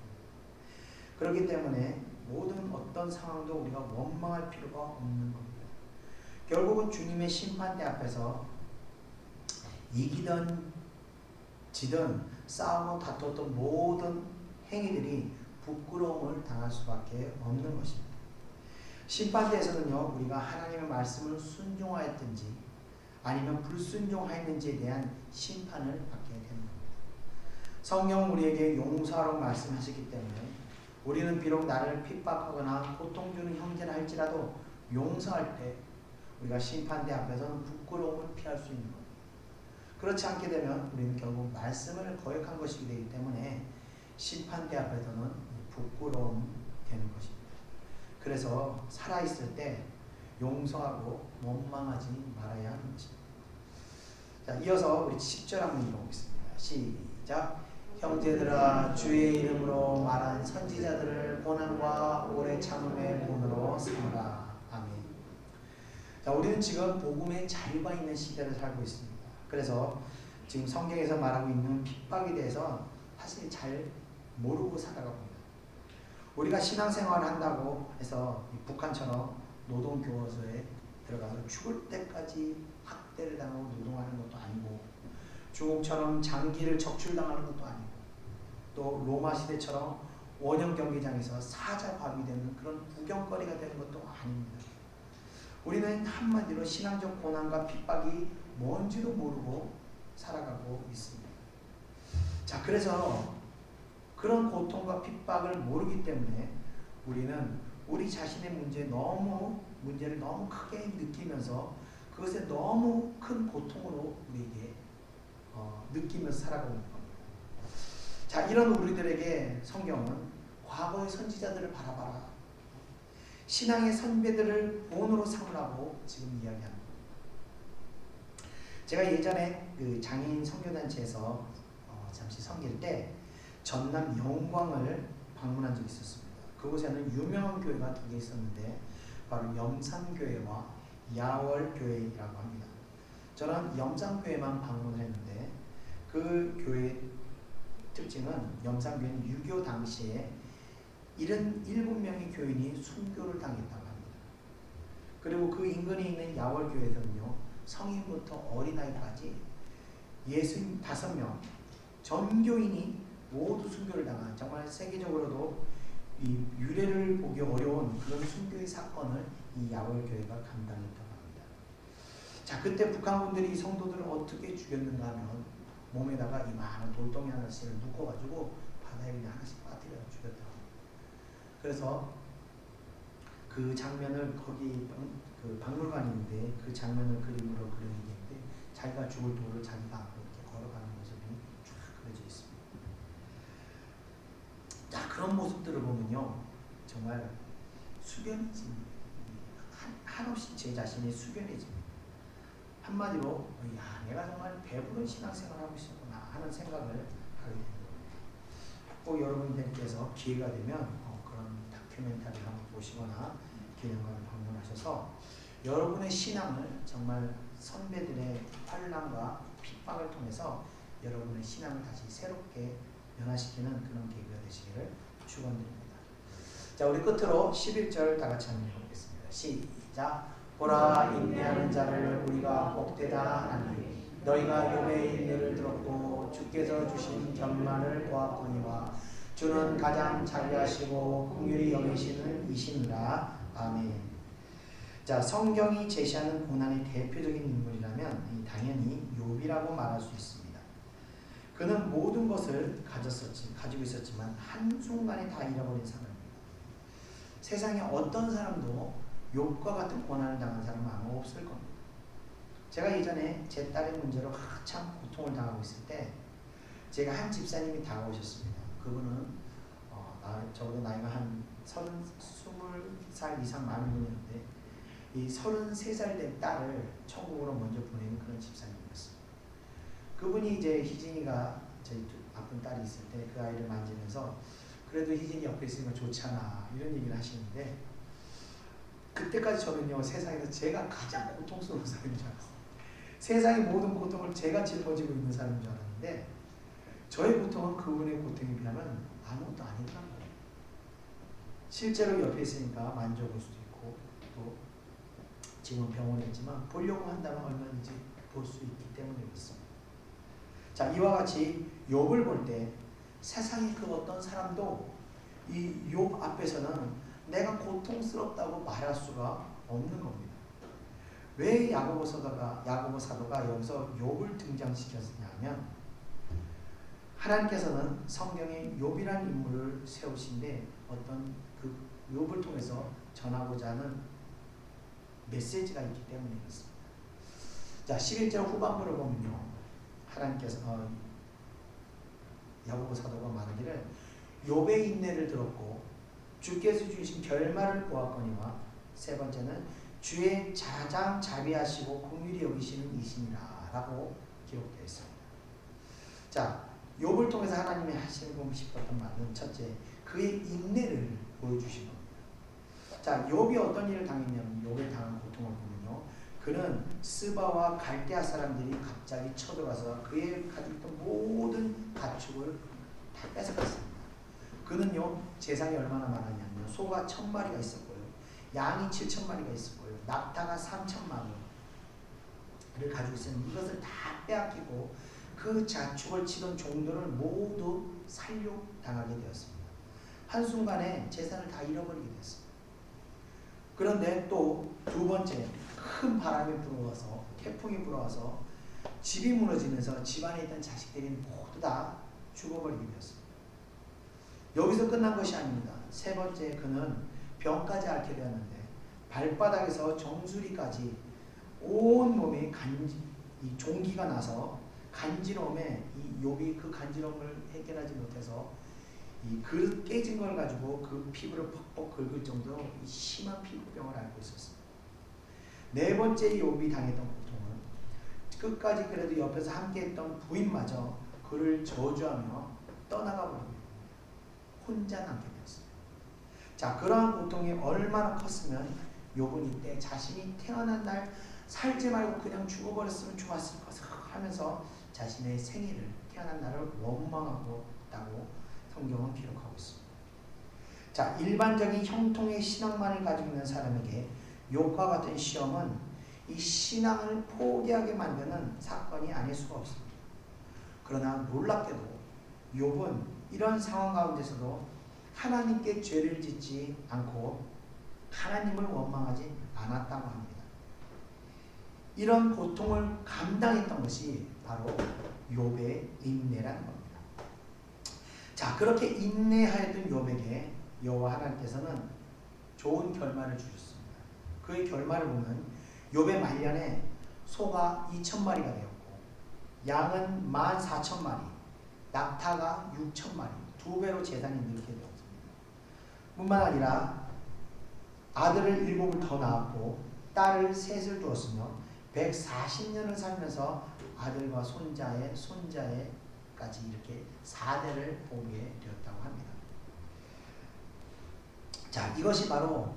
그렇기 때문에 모든 어떤 상황도 우리가 원망할 필요가 없는 겁니다. 결국은 주님의 심판대 앞에서 이기든 지든 싸우고 다퉜던 모든 행위들이 부끄러움을 당할 수밖에 없는 것입니다. 심판대에서는요 우리가 하나님의 말씀을 순종하였든지 아니면 불순종하였는지에 대한 심판을 받게 되는 겁니다. 성경은 우리에게 용서하라고 말씀하셨기 때문에 우리는 비록 나를 핍박하거나 고통 주는 형제라 할지라도 용서할 때 우리가 심판대 앞에서는 부끄러움을 피할 수 있는 겁니다. 그렇지 않게 되면 우리는 결국 말씀을 거역한 것이기 되기 때문에 심판대 앞에서는 부끄러움이 되는 것입니다. 그래서 살아있을 때 용서하고 원망하지 말아야 하는 것입니다. 자, 이어서 우리 10절 한번 읽어보겠습니다. 시작. 형제들아 주의 이름으로 말한 선지자들을 고난과 오래 참음의 본으로 삼으라. 아멘. 자, 우리는 지금 복음의 자유가 있는 시대를 살고 있습니다. 그래서 지금 성경에서 말하고 있는 핍박에 대해서 사실 잘 모르고 살아가고 있습니다. 우리가 신앙생활을 한다고 해서 북한처럼 노동교도소에 들어가서 죽을 때까지 학대를 당하고 노동하는 것도 아니고 중국처럼 장기를 적출당하는 것도 아니고 또 로마 시대처럼 원형 경기장에서 사자밥이 되는 그런 구경거리가 되는 것도 아닙니다. 우리는 한마디로 신앙적 고난과 핍박이 뭔지도 모르고 살아가고 있습니다. 자, 그래서 그런 고통과 핍박을 모르기 때문에 우리는 우리 자신의 문제를 너무 크게 느끼면서 그것에 너무 큰 고통으로 우리에게 느끼면서 살아가고 있는 겁니다. 자, 이런 우리들에게 성경은 과거의 선지자들을 바라봐라. 신앙의 선배들을 본으로 삼으라고 지금 이야기합니다. 제가 예전에 그 장애인 선교단체에서 잠시 섬길 때 전남 영광을 방문한 적이 있었습니다. 그곳에는 유명한 교회가 두 개 있었는데 바로 염산교회와 야월교회라고 합니다. 저는 염산교회만 방문을 했는데 그 교회 특징은 염산교회는 6.25 당시에 77명의 교인이 순교를 당했다고 합니다. 그리고 그 인근에 있는 야월교회에서는요 성인부터 어린아이까지 65명 전교인이 모두 순교를 당한 정말 세계적으로도 이 유례를 보기 어려운 그런 순교의 사건을 이 야월교회가 감당했다고 합니다. 자, 그때 북한군들이 성도들을 어떻게 죽였는가 하면 몸에다가 이 많은 돌덩이 하나씩을 묶어가지고 바다에 그냥 하나씩 빠뜨려 죽였다고 합니다. 그래서 그 장면을 거기 그 박물관인데 그 장면을 그림으로 그린 게 있는데 자기가 죽을 도를 자기가 앞으로 이렇게 걸어가는 모습이 쫙 그려져 있습니다. 자, 그런 모습들을 보면요 정말 숙연해집니다. 한없이 제 자신이 숙연해집니다. 한마디로 야, 내가 정말 배부른 신앙생활을 하고 있었구나 하는 생각을 하게 됩니다. 꼭 여러분들께서 기회가 되면 그런 다큐멘터리를 한번 보시거나 기념관을 방문하셔서 여러분의 신앙을 정말 선배들의 환난과 핍박을 통해서 여러분의 신앙을 다시 새롭게 변화시키는 그런 계기가 되시기를 축원드립니다. 자, 우리 끝으로 11절 다 같이 한번 읽어보겠습니다. 시작. 보라, 인내하는 자를 우리가 복되다 하나니 너희가 욥의 인내를 들었고 주께서 주신 결말을 보았거니와 주는 가장 자비하시고 긍휼히 여기시는 이시니라. 아멘. 자, 성경이 제시하는 고난의 대표적인 인물이라면 당연히 욥이라고 말할 수 있습니다. 그는 모든 것을 가지고 있었지만 한순간에 다 잃어버린 사람입니다. 세상에 어떤 사람도 욥과 같은 고난을 당한 사람은 아마 없을 겁니다. 제가 예전에 제 딸의 문제로 한참 고통을 당하고 있을 때 제가 한 집사님이 다가오셨습니다. 그분은 적어도 나이가 한 20살 이상 많은 분이었는데 이 33살 된 딸을 천국으로 먼저 보내는 그런 집사님이었습니다. 그분이 이제 희진이가 저희 아픈 딸이 있을 때 그 아이를 만지면서 그래도 희진이 옆에 있으니까 좋잖아 이런 얘기를 하시는데 그때까지 저는요 세상에서 제가 가장 고통스러운 사람인 줄 알았어요. 세상의 모든 고통을 제가 짊어지고 있는 사람인 줄 알았는데 저의 고통은 그분의 고통에 비하면 아무것도 아니더라고요. 실제로 옆에 있으니까 만져볼 수도 있고 또 지금 병원에 있지만 보려고 한다면 얼마든지 볼 수 있기 때문에 그렇습니다. 자, 이와 같이 욥을 볼 때 세상의 그 어떤 사람도 이 욥 앞에서는 내가 고통스럽다고 말할 수가 없는 겁니다. 왜 야고보 사도가 여기서 욥을 등장시켰냐 하면 하나님께서는 성경에 욥이라는 인물을 세우신데 어떤 그 욥을 통해서 전하고자 하는 메시지가 있기 때문에 그렇습니다. 자, 11절 후반부를 보면요. 하나님께서 야고보 사도가 말하기를 욥의 인내를 들었고 주께서 주신 결말을 보았거니와 세 번째는 주의 가장 자비하시고 긍휼히 여기시는 이시니라 라고 기록되어 있습니다. 자, 욥을 통해서 하나님이 하시고 싶었던 말은 첫째, 그의 인내를 보여주신 겁니다. 자, 욥이 어떤 일을 당했냐면 욥이 당한 고통을 보면요. 그는 스바와 갈대아 사람들이 갑자기 쳐들어와서 그의 가지고 있던 모든 가축을 다 뺏어갔습니다. 그는요 재산이 얼마나 많았냐면 소가 1000마리가 있었고요, 양이 7000마리가 있었고요, 낙타가 3000마리를 가지고 있었는데 이것을 다 빼앗기고 그 자축을 치던 종들을 모두 살육당하게 되었습니다. 한순간에 재산을 다 잃어버리게 되었습니다. 그런데 또 두 번째, 큰 바람이 불어와서 태풍이 불어와서 집이 무너지면서 집안에 있던 자식들이 모두 다 죽어버리게 되었습니다. 여기서 끝난 것이 아닙니다. 세 번째, 그는 병까지 앓게 되었는데 발바닥에서 정수리까지 온 몸에 이 종기가 나서 간지러움에 이 욥이 그 간지러움을 해결하지 못해서 이 그릇 깨진 걸 가지고 그 피부를 퍽퍽 긁을 정도로 심한 피부병을 앓고 있었습니다. 네 번째 욥이 당했던 고통은 끝까지 그래도 옆에서 함께했던 부인마저 그를 저주하며 떠나가 버립니다. 혼자 남게 되었습니다. 자, 그러한 고통이 얼마나 컸으면 욥은 이때 자신이 태어난 날 살지 말고 그냥 죽어버렸으면 좋았을 것을 하면서 자신의 생일을, 태어난 날을 원망하고 있다고 성경은 기록하고 있습니다. 자, 일반적인 형통의 신앙만을 가지고 있는 사람에게 욥과 같은 시험은 이 신앙을 포기하게 만드는 사건이 아닐 수가 없습니다. 그러나 놀랍게도 욥은 이런 상황 가운데서도 하나님께 죄를 짓지 않고 하나님을 원망하지 않았다고 합니다. 이런 고통을 감당했던 것이 바로 욥의 인내라는 겁니다. 자, 그렇게 인내하였던 욥에게 여호와 하나님께서는 좋은 결말을 주셨습니다. 그의 결말을 보면 욥의 말년에 소가 2000마리가 되었고 양은 14,000마리, 낙타가 6,000마리, 2배로 재산이 늘게 되었습니다. 뿐만 아니라 아들을 7을 더 낳았고 딸을 3을 두었으며 140년을 살면서 아들과 손자에까지 이렇게 4대를 보게 되었다고 합니다. 자, 이것이 바로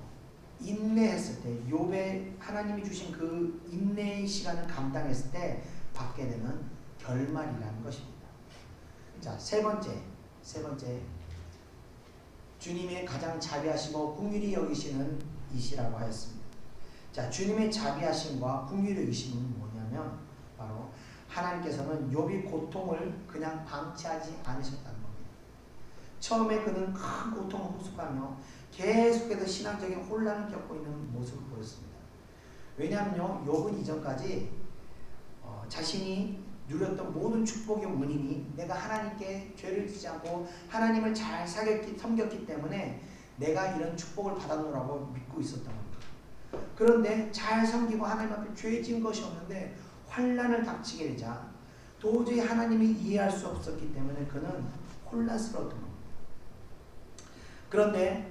인내했을 때, 욥의 하나님이 주신 그 인내의 시간을 감당했을 때 받게 되는 결말이라는 것입니다. 자, 세 번째 주님의 가장 자비하시고 긍휼히 여기시는 이시라고 하였습니다. 자, 주님의 자비하심과 긍휼히 여기심은 뭐냐면 바로 하나님께서는 욥이 고통을 그냥 방치하지 않으셨다는 겁니다. 처음에 그는 큰 고통을 호소하며 계속해서 신앙적인 혼란을 겪고 있는 모습을 보였습니다. 왜냐하면요, 욥은 이전까지 자신이 누렸던 모든 축복의 원인이 내가 하나님께 죄를 지지 않고 하나님을 잘 섬겼기 때문에 내가 이런 축복을 받았노라고 믿고 있었던 겁니다. 그런데 잘 섬기고 하나님 앞에 죄 지은 것이 없는데 환난을 닥치게 되자 도저히 하나님이 이해할 수 없었기 때문에 그는 혼란스러웠던 겁니다. 그런데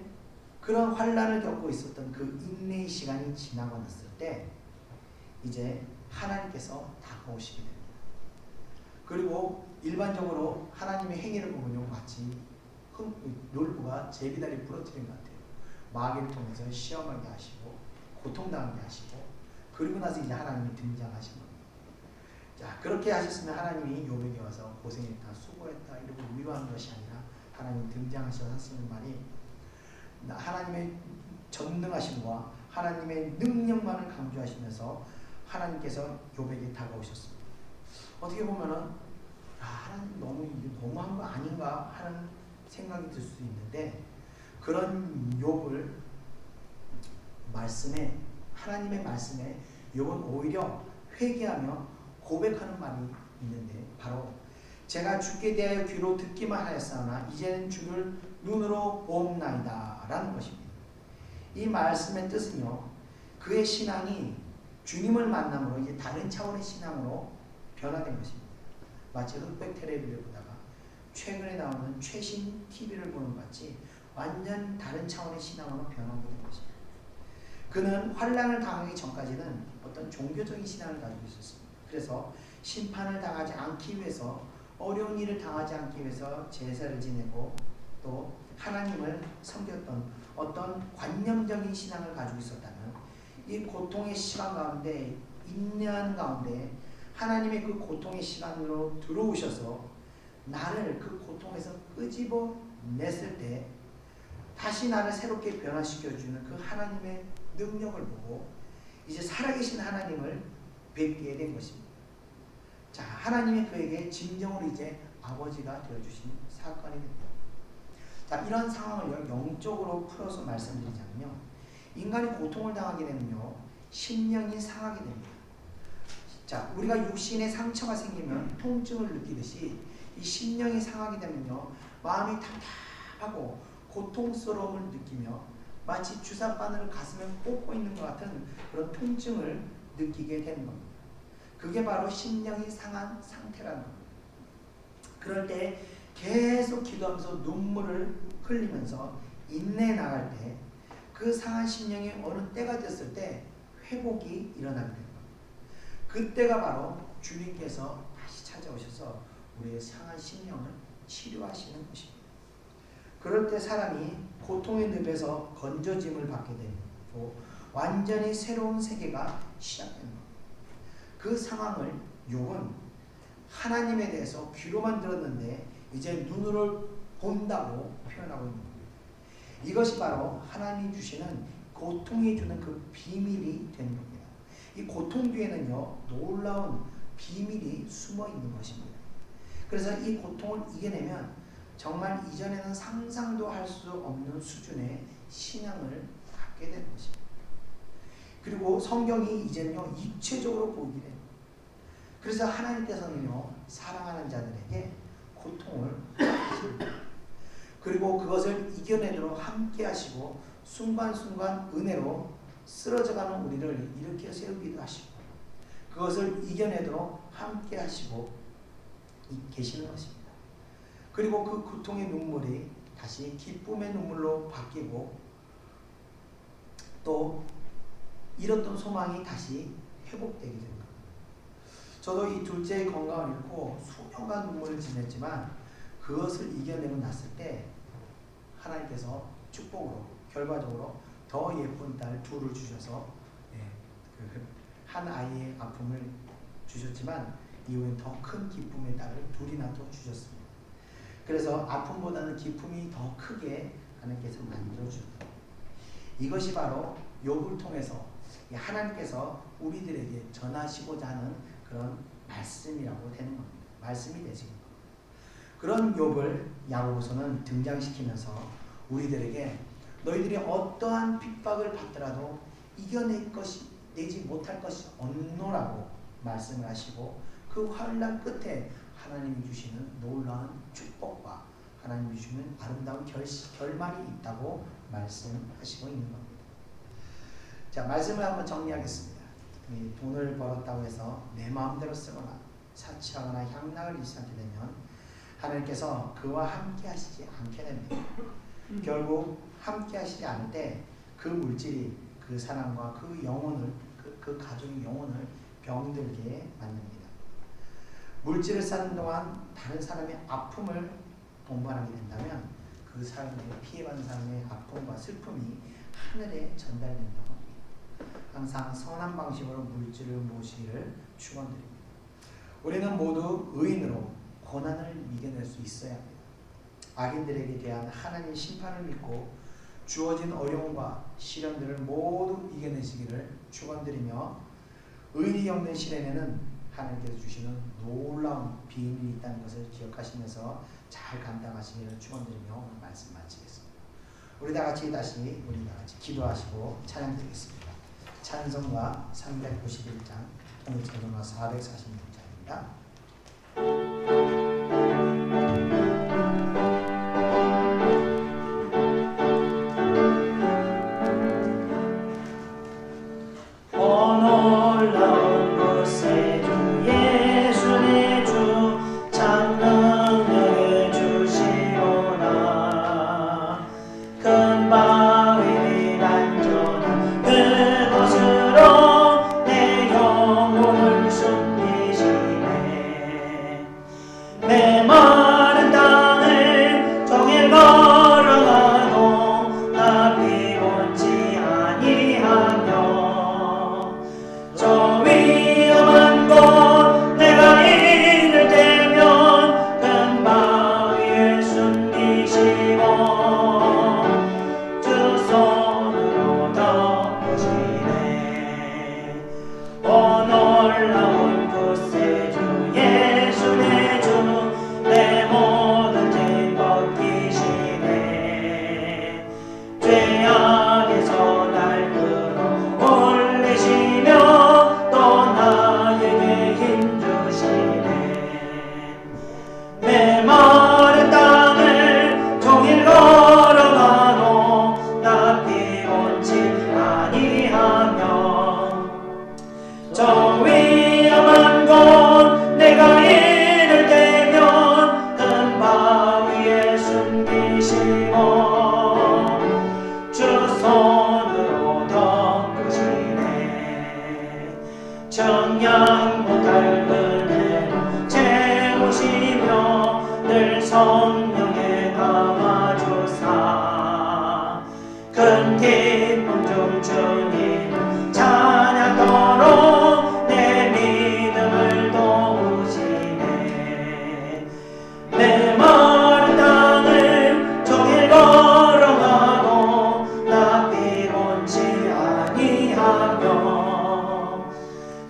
그런 환난을 겪고 있었던 그 인내의 시간이 지나고 났을 때 이제 하나님께서 다가오시게 됩니다. 그리고 일반적으로 하나님의 행위를 보면요, 마치 놀부가 제비다리 부러뜨린 것 같아요. 마귀를 통해서 시험하게 하시고 고통당하게 하시고 그리고 나서 이제 하나님이 등장하신 겁니다. 자, 그렇게 하셨으면 하나님이 욥에게 와서 고생했다, 수고했다 이러고 위로하는 것이 아니라 하나님 등장하셔서 하시는 말이 하나님의 전능하심과 하나님의 능력만을 강조하시면서 하나님께서 욥에게 다가오셨습니다. 어떻게 보면은 하나님 너무한 거 아닌가 하는 생각이 들 수 있는데 그런 욥을 하나님의 말씀에 욥은 오히려 회개하며 고백하는 말이 있는데 바로 제가 주께 대하여 귀로 듣기만 하였사오나 이제는 주를 눈으로 보옵나이다 라는 것입니다. 이 말씀의 뜻은요, 그의 신앙이 주님을 만남으로 이제 다른 차원의 신앙으로 변화된 것입니다. 마치 흑백 텔레비를 보다가 최근에 나오는 최신 TV를 보는 것 같이 완전 다른 차원의 신앙으로 변화된 것입니다. 그는 환난을 당하기 전까지는 어떤 종교적인 신앙을 가지고 있었습니다. 그래서 심판을 당하지 않기 위해서 어려운 일을 당하지 않기 위해서 제사를 지내고 또 하나님을 섬겼던 어떤 관념적인 신앙을 가지고 있었다면 이 고통의 시간 가운데 인내하는 가운데 하나님의 그 고통의 시간으로 들어오셔서 나를 그 고통에서 끄집어냈을 때 다시 나를 새롭게 변화시켜주는 그 하나님의 능력을 보고 이제 살아계신 하나님을 뵙게 된 것입니다. 자, 하나님이 그에게 진정으로 이제 아버지가 되어주신 사건이 됩니다. 자, 이런 상황을 영적으로 풀어서 말씀드리자면요, 인간이 고통을 당하게 되면요, 심령이 상하게 됩니다. 자, 우리가 육신에 상처가 생기면 통증을 느끼듯이 이 심령이 상하게 되면요, 마음이 답답하고 고통스러움을 느끼며 마치 주사바늘을 가슴에 꽂고 있는 것 같은 그런 통증을 느끼게 되는 겁니다. 그게 바로 심령이 상한 상태라는 겁니다. 그럴 때 계속 기도하면서 눈물을 흘리면서 인내해 나갈 때 그 상한 심령이 어느 때가 됐을 때 회복이 일어나게 됩니다. 그때가 바로 주님께서 다시 찾아오셔서 우리의 상한 심령을 치료하시는 것입니다. 그럴 때 사람이 고통의 늪에서 건져짐을 받게 되고 완전히 새로운 세계가 시작되는 겁니다. 그 상황을 욥은 하나님에 대해서 귀로만 들었는데 이제 눈으로 본다고 표현하고 있는 겁니다. 이것이 바로 하나님이 주시는 고통이 주는 그 비밀이 되는 겁니다. 이 고통 뒤에는요, 놀라운 비밀이 숨어 있는 것입니다. 그래서 이 고통을 이겨내면 정말 이전에는 상상도 할 수 없는 수준의 신앙을 갖게 되는 것입니다. 그리고 성경이 이제는요, 입체적으로 보이게 됩니다. 그래서 하나님께서는요, 사랑하는 자들에게 고통을 하십니다. 그리고 그것을 이겨내도록 함께 하시고 순간순간 은혜로 쓰러져가는 우리를 일으켜 세우기도 하시고 그것을 이겨내도록 함께 하시고 계시는 것입니다. 그리고 그 고통의 눈물이 다시 기쁨의 눈물로 바뀌고 또 잃었던 소망이 다시 회복되게 됩니다. 저도 이 둘째의 건강을 잃고 수년간 눈물을 지냈지만 그것을 이겨내고 났을 때 하나님께서 축복으로 결과적으로 더 예쁜 딸 둘을 주셔서 한 아이의 아픔을 주셨지만 이후엔 더 큰 기쁨의 딸을 둘이나 또 주셨습니다. 그래서 아픔보다는 기쁨이 더 크게 하나님께서 만들어줍니다. 이것이 바로 욥을 통해서 하나님께서 우리들에게 전하시고자 하는 그런 말씀이라고 되는 겁니다. 말씀이 되시는 겁니다. 그런 욥을 야고보서는 등장시키면서 우리들에게 너희들이 어떠한 핍박을 받더라도 내지 못할 것이 없노라고 말씀을 하시고, 그 환난 끝에 하나님이 주시는 놀라운 축복과 하나님이 주시는 아름다운 결말이 있다고 말씀하시고 있는 겁니다. 자, 말씀을 한번 정리하겠습니다. 돈을 벌었다고 해서 내 마음대로 쓰거나 사치하거나 향락을 일삼게 되면 하나님께서 그와 함께 하시지 않게 됩니다. 결국 함께 하시지 않을 때 그 물질이 그 사람과 그 영혼을, 그 가족의 영혼을 병들게 만듭니다. 물질을 쌓는 동안 다른 사람의 아픔을 동반하게 된다면 그 사람의, 피해받는 사람의 아픔과 슬픔이 하늘에 전달된다고 합니다. 항상 선한 방식으로 물질을 모시기를 축원드립니다. 우리는 모두 의인으로 고난을 이겨낼 수 있어야 합니다. 악인들에게 대한 하나님의 심판을 믿고 주어진 어려움과 시련들을 모두 이겨내시기를 축원드리며, 의인이 겪는 시련에는 하나님께서 주시는 놀라운 비밀이 있다는 것을 기억하시면서 잘 감당하시기를 축원드리며 오늘 말씀 마치겠습니다. 우리 다 같이 기도하시고 찬양드리겠습니다. 찬송가 391장, 통일찬송가 446장입니다. 정량 못할 은혜로 채우시며 늘 성령에 담아주사 큰 기쁨 중 주님 찬양토록 내 믿음을 도우시네. 내 마른 땅을 종일 걸어가도 나 피곤치 아니하며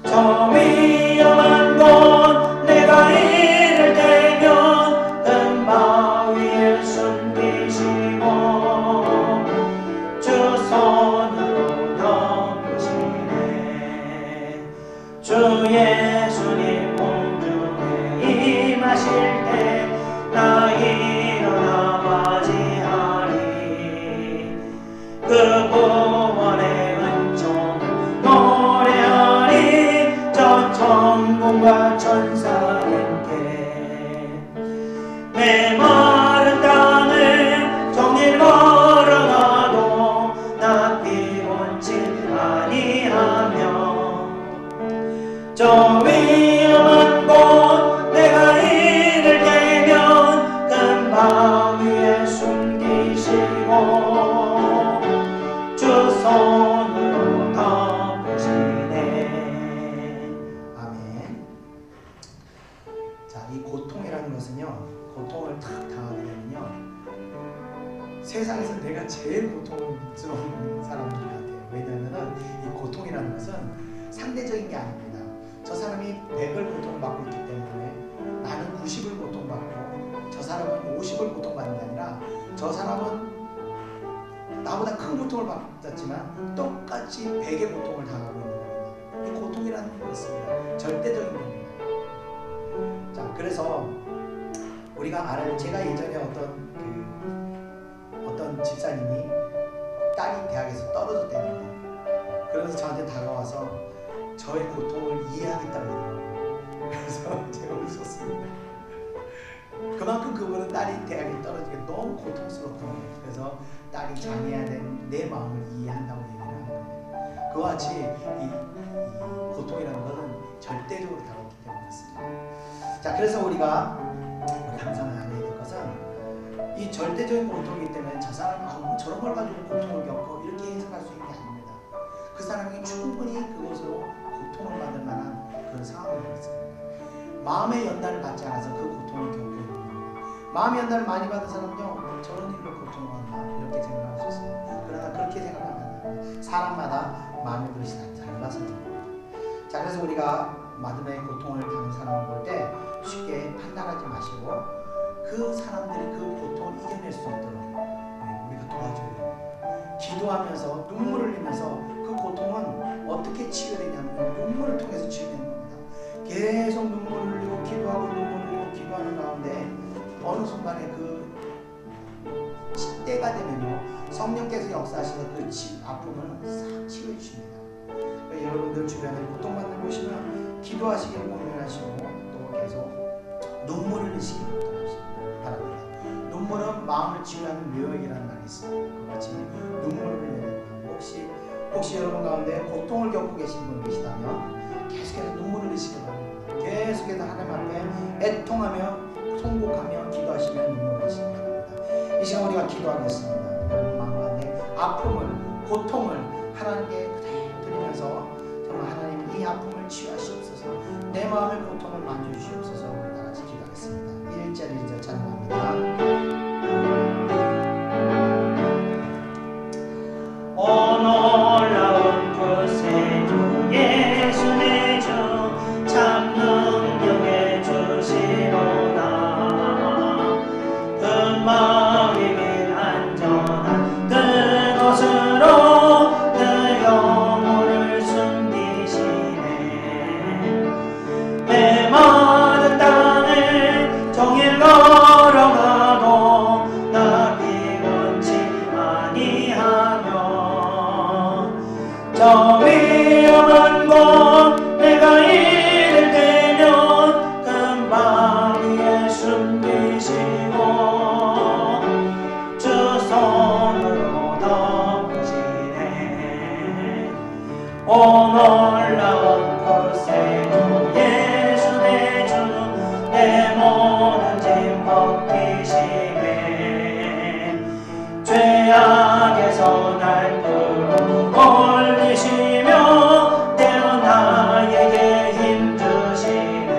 저 위험한 곳 내가 이를 때면 큰 바위에 숨기시고 주 손으로 덮으시네. 주 예수님 공중에 임하실 때 나 일어나 맞이하리. 그 구원의 은총을 노래하리. 저 천군과 천사님께 내 마른 땅을 종일 걸어가도 나 피곤치 아니하며 저 위험한 곳 내가 이를 때면 큰 바위에 숨기시고 주 손으로 덮으시네. 아멘. 세상에서 내가 제일 고통스러운 사람인 것 같아요. 왜냐하면 이 고통이라는 것은 상대적인 게 아닙니다. 저 사람이 100을 고통받고 있기 때문에 나는 90을 고통받고 저 사람은 50을 고통받는 게 아니라 저 사람은 나보다 큰 고통을 받았지만 똑같이 100의 고통을 당하고 있는 겁니다. 이 고통이라는 게 있습니다. 절대적인 겁니다. 자, 그래서 우리가 알아요. 제가 예전에 어떤 집사님이 딸이 대학에서 떨어졌답니다. 그래서 저한테 다가와서 저의 고통을 이해하겠다고 그러더라고요. 그래서 제가 웃었습니다. 그만큼 그분은 딸이 대학에 떨어지게 너무 고통스럽거든요. 그래서 딸이 장애해야 되는 내 마음을 이해한다고 얘기를 하는 거예요. 그와 같이 이 고통이라는 것은 절대적으로 다가오기 때문에 그렇습니다. 자, 그래서 우리가 항상 알아야 될 것은 이 절대적인 고통이기 때문에 저 사람은 저런 걸 가지고 고통을 겪고 이렇게 해석할 수 있는 게 아닙니다. 그 사람이 충분히 그것으로 고통을 받을 만한 그런 상황이 있습니다. 마음의 연단을 받지 않아서 그 고통을 겪고 있는 겁니다. 마음의 연단을 많이 받은 사람은요, 저런 일로 고통을 받나 이렇게 생각할 수 있어요. 그러나 그렇게 생각하면 안 됩니다. 사람마다 마음의 그릇이 다 달라서 그렇습니다. 자, 그래서 우리가 마음의 고통을 당한 사람을 볼 때 쉽게 판단하지 마시고 그 사람들이 그 고통을 이겨낼 수 있도록 우리가 도와줘야 됩니다. 기도하면서 눈물을 흘리면서 그 고통은 어떻게 치유되냐면 눈물을 통해서 치유되는 겁니다. 계속 눈물을 흘리고 기도하고 눈물을 흘리고 기도하는 가운데 어느 순간에 그 때가 되면요, 성령께서 역사하셔서 그 아픔을 싹 치유해 주십니다. 그러니까 여러분들 주변에 고통받는 곳이면 기도하시기를 권면하시고 또 계속 눈물을 흘리시기를 바랍니다. 눈물은 마음을 치유하는 묘역이라는 말이 있습니다. 그같이 눈물을 흘려야 됩니다. 혹시 여러분 가운데 고통을 겪고 계신 분 계시다면 계속해서 눈물을 흘리시기 바랍니다. 계속해서 하나님 앞에 애통하며 통곡하며 기도하시며 눈물을 흘리시기 바랍니다. 이 시간 우리가 기도하겠습니다. 여러분 마음 가운데 아픔을, 고통을 하나님께 그대로 드리면서 정말 하나님 이 아픔을 치유하시옵소서, 내 마음의 고통을 만져주시옵소서. 우리 다 같이 기도하겠습니다. 1절 1절 찬양합니다. 놀라운 구세주 예수 내 주 참 능력의 주시로다. 마음이긴 안전한 그곳으로 내 영혼을 숨기시네. 내 많은 땅을 종일 걸어가도 나 피곤치 아니하며 저 위험한 곳 내가 이를 때면 금방 위에 숨기시고 주 손으로 덮으시네. 오 놀라운 구세주 예수 내 주 내 모든 짐 벗기시네. 죄악에서 날 끌어올리시며 때로 나에게 힘 주시네.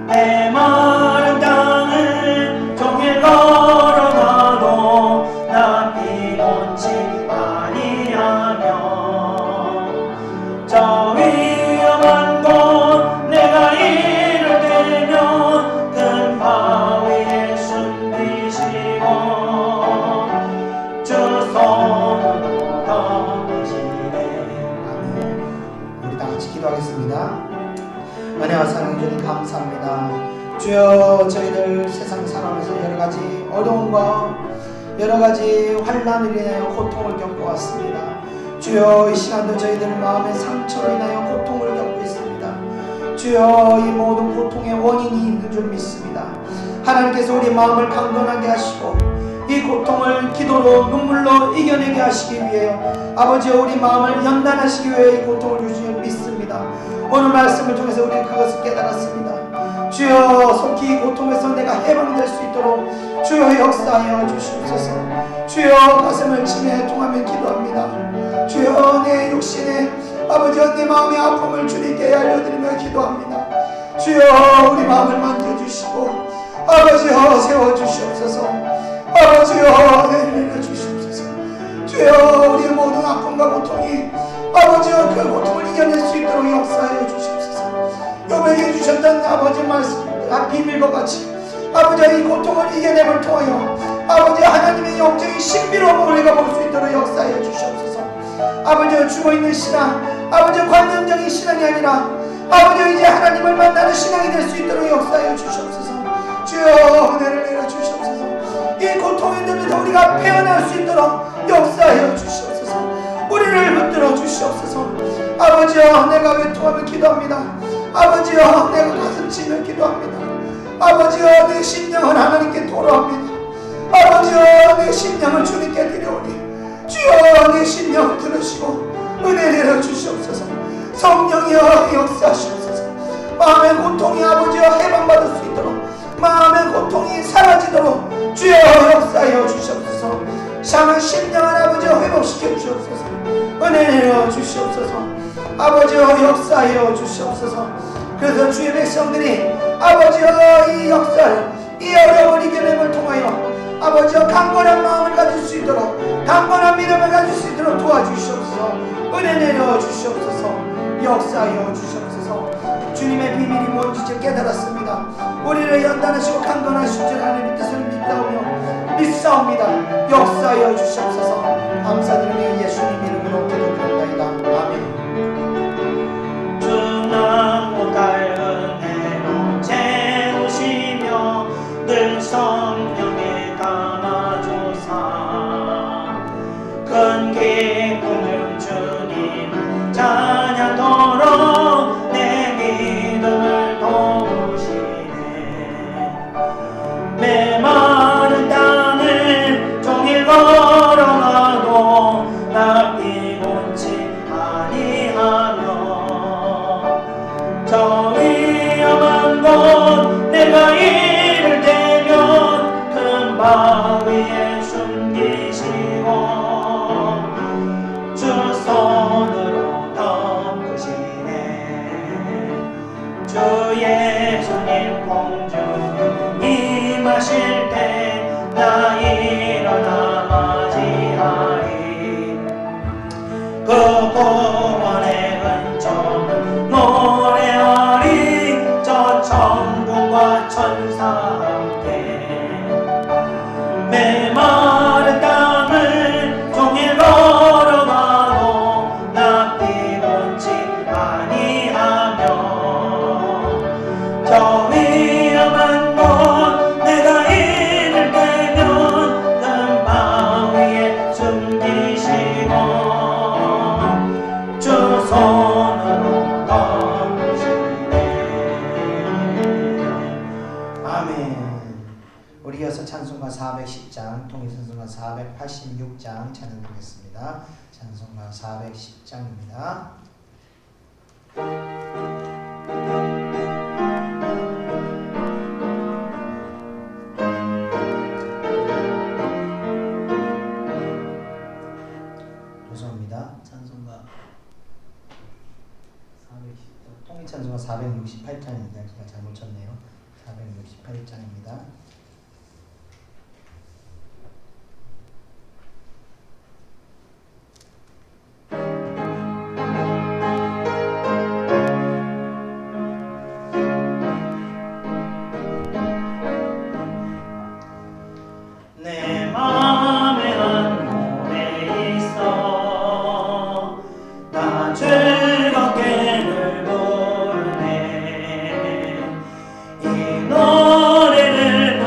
내 마른 땅을 종일 걸어가도 나 피곤치 아니하며 저 위험한 곳 내가 이를 때면 큰 바위에 숨기시고 주 손으로 덮으시네. 아멘. 우리 다 같이 기도하겠습니다. 은혜와 사랑해 주님 감사합니다. 주여, 저희들 세상 살아가면서 여러가지 어려움과 여러가지 환난을 인하여 고통을 겪어왔습니다. 주여, 이 시간도 저희들 마음의 상처로 인하여 고통을 겪고 있습니다. 주여, 이 모든 고통의 원인이 있는 줄 믿습니다. 하나님께서 우리 마음을 강건하게 하시고 이 고통을 기도로 눈물로 이겨내게 하시기 위해 아버지여 우리 마음을 연단하시기 위해 이 고통을 주시며 믿습니다. 오늘 말씀을 통해서 우리 그것을 깨달았습니다. 주여, 속히 이 고통에서 내가 해방될 수 있도록 주여 역사하여 주시옵소서. 주여, 가슴을 치며 통하며 기도합니다. 주여, 내 육신에 아버지여 내 마음의 아픔을 주님께 알려드리며 기도합니다. 주여, 우리 마음을 만져주시고 아버지여 세워주시옵소서. 아버지여 은혜를 주시옵소서. 주여 우리의 모든 아픔과 고통이 아버지여 그 고통을 이겨낼 수 있도록 역사하여 주시옵소서. 욥에게 주셨던 아버지 말씀 비밀과 같이 아버지여 이 고통을 이겨냄을 통하여 아버지 하나님의 영적인 신비로움을 우리가 볼 수 있도록 역사하여 주시옵소서. 아버지여 죽어있는 신앙 아버지여 관념적인 신앙이 아니라 아버지여 이제 하나님을 만나는 신앙이 될 수 있도록 역사하여 주시옵소서. 주여 은혜를 내려 주시옵소서. 이 고통의 늪에서 우리가 빼어날 수 있도록 역사하여 주시옵소서. 우리를 붙들어 주시옵소서. 아버지여 내가 외통하며 기도합니다. 아버지여 내가 가슴 치며 기도합니다. 아버지여 내 심령을 하나님께 돌아옵니다. 아버지여 내 심령을 주님께 드려오니 주여 내 심령을 들으시고 은혜 내려 주시옵소서. 성령이여 역사하시옵소서. 마음의 고통이 아버지여 해방받을 수 있도록 마음의 고통이 사라지도록 주여 역사하여 주시옵소서. 상한 심령을 아버지여 회복시켜 주시옵소서. 은혜 내려 주시옵소서. 아버지여 역사하여 주시옵소서. 그래서 주의 백성들이 아버지여 이 역사를 이 어려움을 이겨냄을 통하여 아버지여 강건한 마음을 가질 수 있도록 강건한 믿음을 가질 수 있도록 도와주시옵소서. 은혜 내려 주시옵소서. 역사하여 주시옵소서. 주님의 비밀이 뭔지 깨달았습니다. 우리를 연단하시고 강건하신 줄 하나님의 뜻을 믿사옵니다. 역사하여 주시옵소서. 감사드리며 예수님 이름으로 기도드립니다. 아멘. 주나무 달 은혜로 채우시며 늘 성령에 감아주사 큰 기쁨 주님 찬양토록 내 믿음을 도우시네. 메마른 땅을 종일 걸어가도 나 피곤치 아니하며 저 위험한 곳 내가 이를 대면 큰 바위에 숨기시고 주 손으로 덮으시네. 주 예수님 공중 임하실 때 나 일어나 맞이하리. 그 구원의 은총을 노래하리. 저 천국과 천사 함께 메마른 땅을 종일 걸어가도 나 피곤치 아니하며 저 위험한 곳 내가 이를 대면 큰 바위에 숨기시고 주 손으로 덮으시네. 아멘. 우리 이어서 찬송가 410장 통일찬송가 486장 찬양드리겠습니다. 찬송가 410장입니다. 죄송합니다. 찬송가 410장 통일찬송가 468장입니다. 제가 잘못 쳤네요. 468장입니다. 내 맘에 한 노래 있어 나 즐겁게 늘 부르네. 이 노래를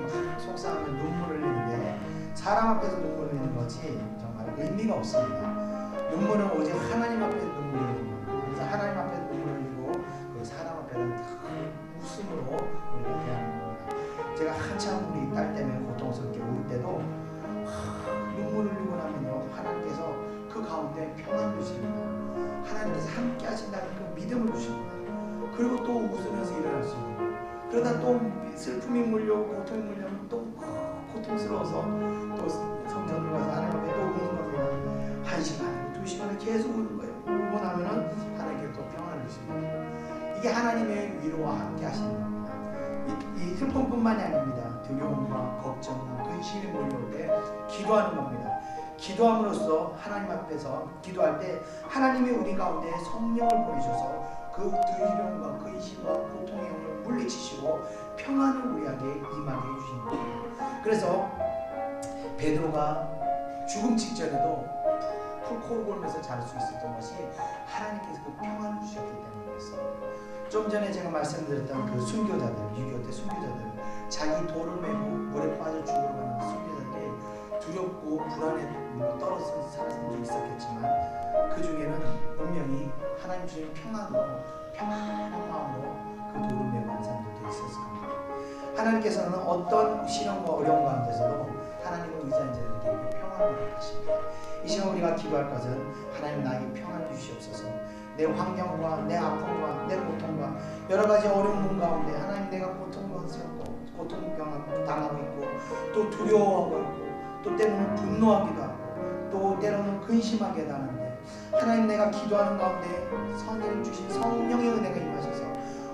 막 속상하면 눈물을 흘리는데 사람 앞에서 눈물을 흘리는 것이 정말 의미가 없습니다. 눈물은 오직 하나님 앞에서 눈물을 흘리는 겁니다. 그래서 하나님 앞에서 눈물을 흘리고 그 사람 앞에는 웃음으로 우리가 대하는 겁니다. 제가 한참 우리 딸 때문에 고통스럽게 울 때도 눈물을 흘리고 나면요 하나님께서 그 가운데 평안을 주십니다. 하나님께서 함께 하신다는 그 믿음을 주십니다. 그리고 또 웃으면서 일어날 수 있는 거예요. 그러다 또 슬픔이 몰려오고 고통이 몰려오면 또 고통스러워서 또 성전으로 가서 하나님 앞에 또 우는 겁니다. 1시간, 2시간을 계속 우는 거예요. 울고 나면은 하나님께서 또 평안을 주십니다. 이게 하나님의 위로와 함께 하시는 겁니다. 이 슬픔뿐만이 아닙니다. 두려움과 걱정과 근심이 몰려올 때 기도하는 겁니다. 기도함으로써 하나님 앞에서 기도할 때 하나님이 우리 가운데 성령을 보내셔서 그 두려움과 근심과 고통의 영을 물리치시고 평안을 우리에게 임하게 해주신 겁니다. 그래서 베드로가 죽음 직전에도 풀코를 골면서 잘 수 있었던 것이 하나님께서 그 평안을 주셨기 때문이었습니다. 좀 전에 제가 말씀드렸던 그 순교자들, 6.25 때 순교자들, 자기 돌을 메고 물에 빠져 죽으러 가는 순교자들이 두렵고 불안에 떨어져서 살았던 적이 있었겠지만 그 중에는 분명히 하나님 주신 평안한 마음으로 그 돌을 메고 가는 사람들도 있었을 겁니다. 하나님께서는 어떤 시련과 어려움 가운데서도 하나님은 의지한 자들에게 평안을 하십니다. 이 시간 우리가 기도할 것은 하나님 나에게 평안을 주시옵소서. 내 환경과 내 아픔과 내 고통과 여러 가지 어려움 가운데 하나님 내가 고통스럽고 고통당하고 있고 또 두려워하고 있고 또 때로는 분노하기도 하고 또 때로는 근심하게 하는데 하나님 내가 기도하는 가운데 선의를 주신 성령의 은혜가 임하셔서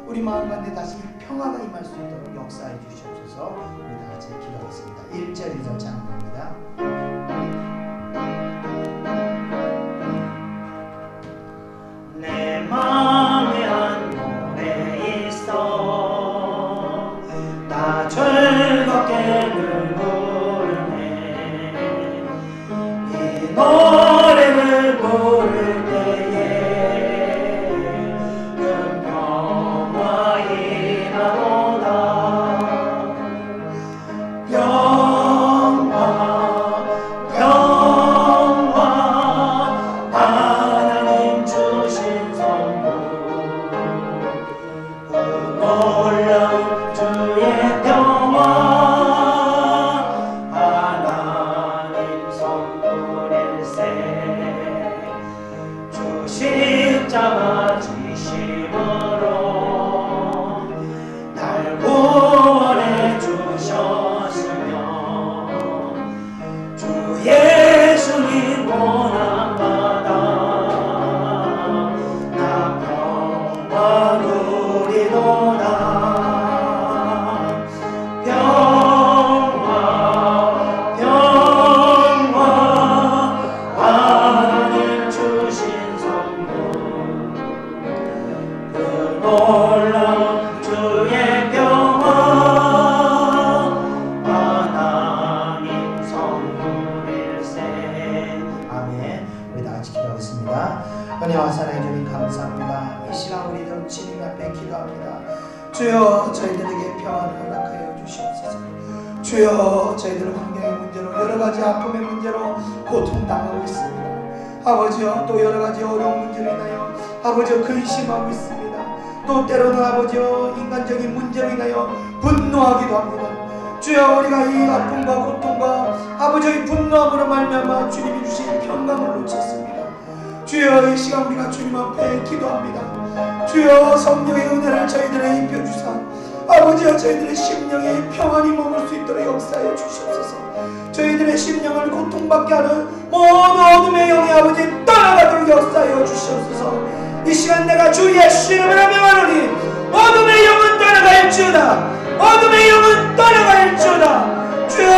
우리 마음 가운데 다시 평화가 임할 수 있도록 역사해 주시옵소서. 우리 다 같이 기도하겠습니다. 1절 2절 찬양합니다. 내 맘에 한 노래 있어 나 즐겁게 늘 부르네 이 노래를 부를 때에 평화 임하도다 하나님 주신 선물 그 놀라운 주의 평화 하나님 선물일세 주 십자가 지심으로 날 구원해 주셨으며 주 예수님 고난받아 나 평화 누리도다 평화 하나님 주신 선물 그 놀라운 주의 평화 하나님 선물일세. 아멘. 우리 다 같이 기도하겠습니다. 은혜와 사랑해 주님 감사합니다. 이 시간 우리들 주님 앞에 기도합니다. 주여 저희들에게 평안을 허락하여 주시옵소서. 주여 저희들 환경의 문제로 여러 가지 아픔의 문제로 고통당하고 있습니다. 아버지여 또 여러 가지 어려운 문제로 인하여 아버지여 근심하고 있습니다. 또 때로는 아버지여 인간적인 문제로 인하여 분노하기도 합니다. 주여 우리가 이 아픔과 고통과 아버지의 분노함으로 말미암아 주님이 주신 평강을 놓쳤습니다. 주여 이 시간 우리가 주님 앞에 기도합니다. 주여 성령의 은혜를 저희들에 입혀주사 아버지여 저희들의 심령에 평안이 머물 수 있도록 역사해 주시옵소서. 저희들의 심령을 고통받게 하는 모든 어둠의 영이 아버지 떠나가도록 역사하여 주시옵소서. 이 시간 내가 주 예수 이름으로 명하노니 어둠의 영은 떠나갈지어다. 어둠의 영은 떠나갈지어다. 주여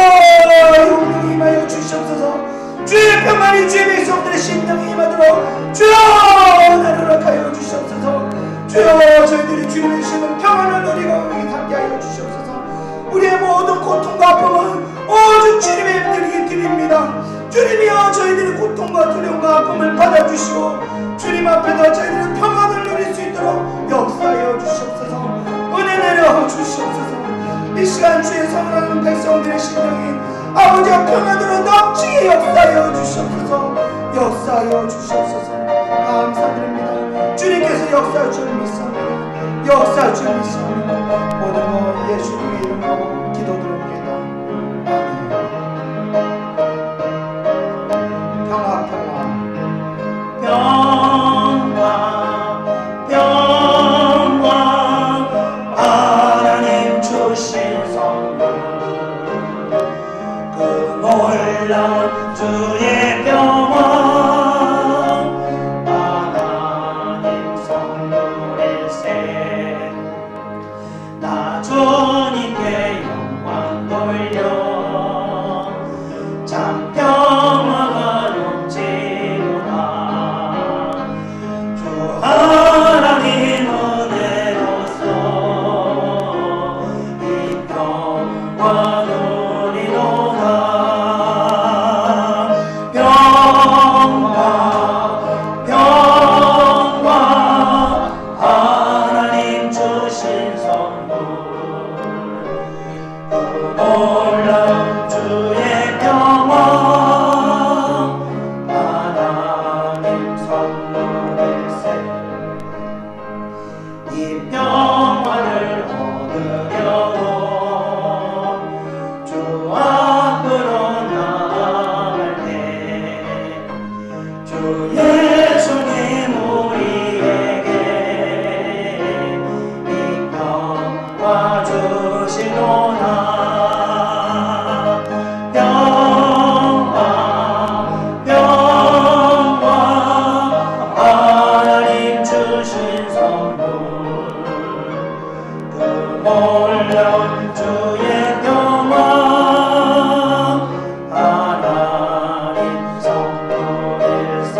용령이 임하여 주시옵소서. 주의 평안이 주의 백성들의 심령에 임하도록 주여 나를 허락하여 주시옵소서. 주여 저희들이 주님의 심은 평안을 누리고 함께하여 주시옵소서. 우리의 모든 고통과 아픔은 오직 주님의 드립니다. 주님이여 저희들의 고통과 두려움과 아픔을 받아주시고 주님 앞에서 저희들은 평안을 누릴 수 있도록 역사하여 주시옵소서. 은혜 내려 주시옵소서. 이 이 시간 주의 선언하는 백성들의 심령이 아버지와 평안으로 넘치게 역사하여 주시옵소서. 역사하여 주시옵소서. 감사드립니다. 주님께서 역사할 줄 믿습니다. 역사할 줄 믿습니다. 모든 것 예수님의 이름으로 기도드립니다. 아멘. 평화 평화 평화 하나님 주신 선물 그 놀라운 주의 평화 하나님 선물일세 나 주님께 영광 돌려 참 평화가 넘치도다 주 하나님 은혜로서 이 평화 누리도다 평화 하나님 주신 선물 그 놀라운 주의 평화 하나님 선물일세 이 평화를 얻으려고 주 앞으로 나아갈 때 주 예수님 우리에게 이 평화 주시도다 평화 하나님 주신 선물 그 놀라운 주의 평화 하나님 선물일세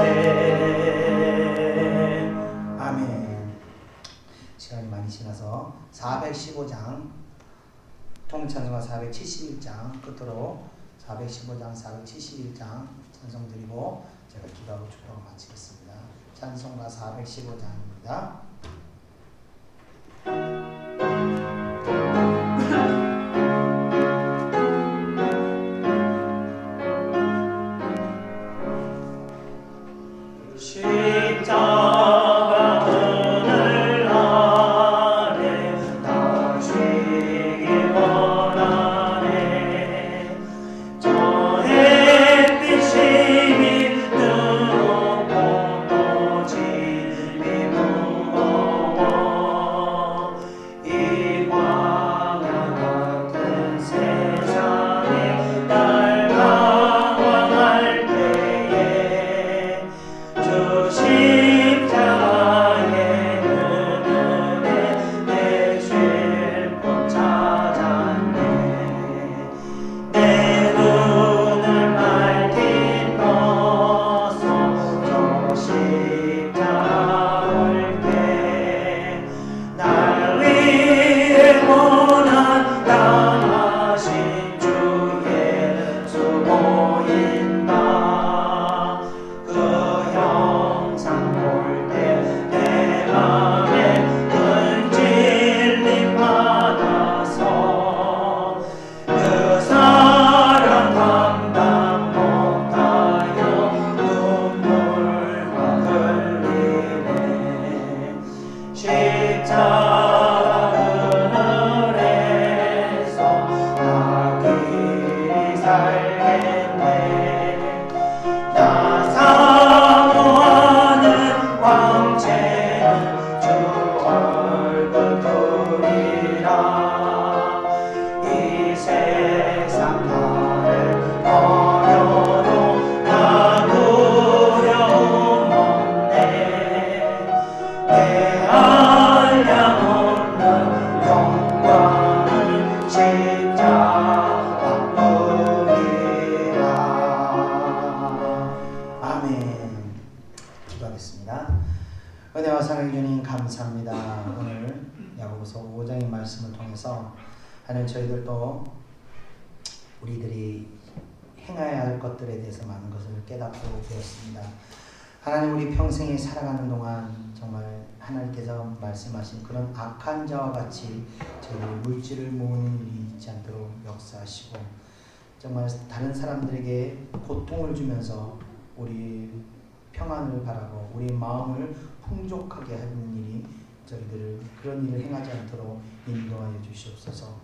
아멘. 시간이 많이 지나서 415장 통찬송가 471장 끝으로 415장 471장 찬송 드리고 제가 기도하고 축도하고 마치겠습니다. 찬송가 415장입니다. 십자가 그늘 아래 나 쉬기 원하네 저 햇빛이 뜨겁고 또 짐이 무거워 이 광야 같은 세상에 날 방황할 때에 주 십자가의 은혜에 내 쉴곳 찾았네 내 눈을 밝힌 벗어 저 십자가 올게 날 위해 고난 당하신 주 예수 보인다 그 형상 볼 때 내 맘에 큰 찔림 받아서 그 사랑 감당 못하여 눈물만 흘리네 십자가 그늘에서 나 길이 살겠네 나 사모하는 왕체는 주 얼굴 보리라 이 세상 나를 버려도 나 두려움 없네 내 한량 없는 영광은 십자가뿐이라 아멘. 기도하겠습니다. 은혜와 사랑의 주님 감사합니다. 오늘 야고보서 5장의 말씀을 통해서 하나님 저희들도 우리들이 행해야 할 것들에 대해서 많은 것을 깨닫고 배웠습니다. 하나님 우리 평생에 살아가는 동안 정말 하나님께서 말씀하신 그런 악한 자와 같이 저희들이 물질을 모으는 일이 있지 않도록 역사하시고 정말 다른 사람들에게 고통을 주면서 우리 평안을 바라고 우리 마음을 풍족하게 하는 일이 저희들을 그런 일을 행하지 않도록 인도하여 주시옵소서.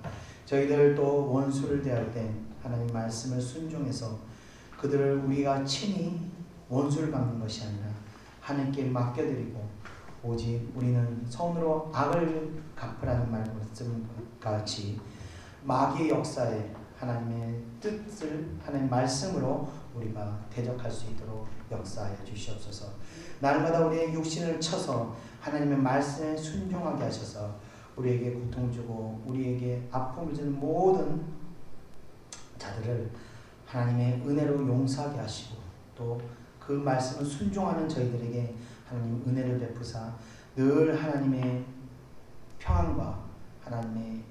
저희들 또 원수를 대할 때 하나님 말씀을 순종해서 그들을 우리가 친히 원수를 갚는 것이 아니라 하나님께 맡겨드리고 오직 우리는 선으로 악을 갚으라는 말씀 같이 마귀의 역사에 하나님의 뜻을 하나님의 말씀으로 우리가 대적할 수 있도록 역사하여 주시옵소서. 날마다 우리의 육신을 쳐서 하나님의 말씀에 순종하게 하셔서 우리에게 고통 주고 우리에게 아픔을 주는 모든 자들을 하나님의 은혜로 용서하게 하시고 또 그 말씀을 순종하는 저희들에게 하나님 은혜를 베푸사 늘 하나님의 평안과 하나님의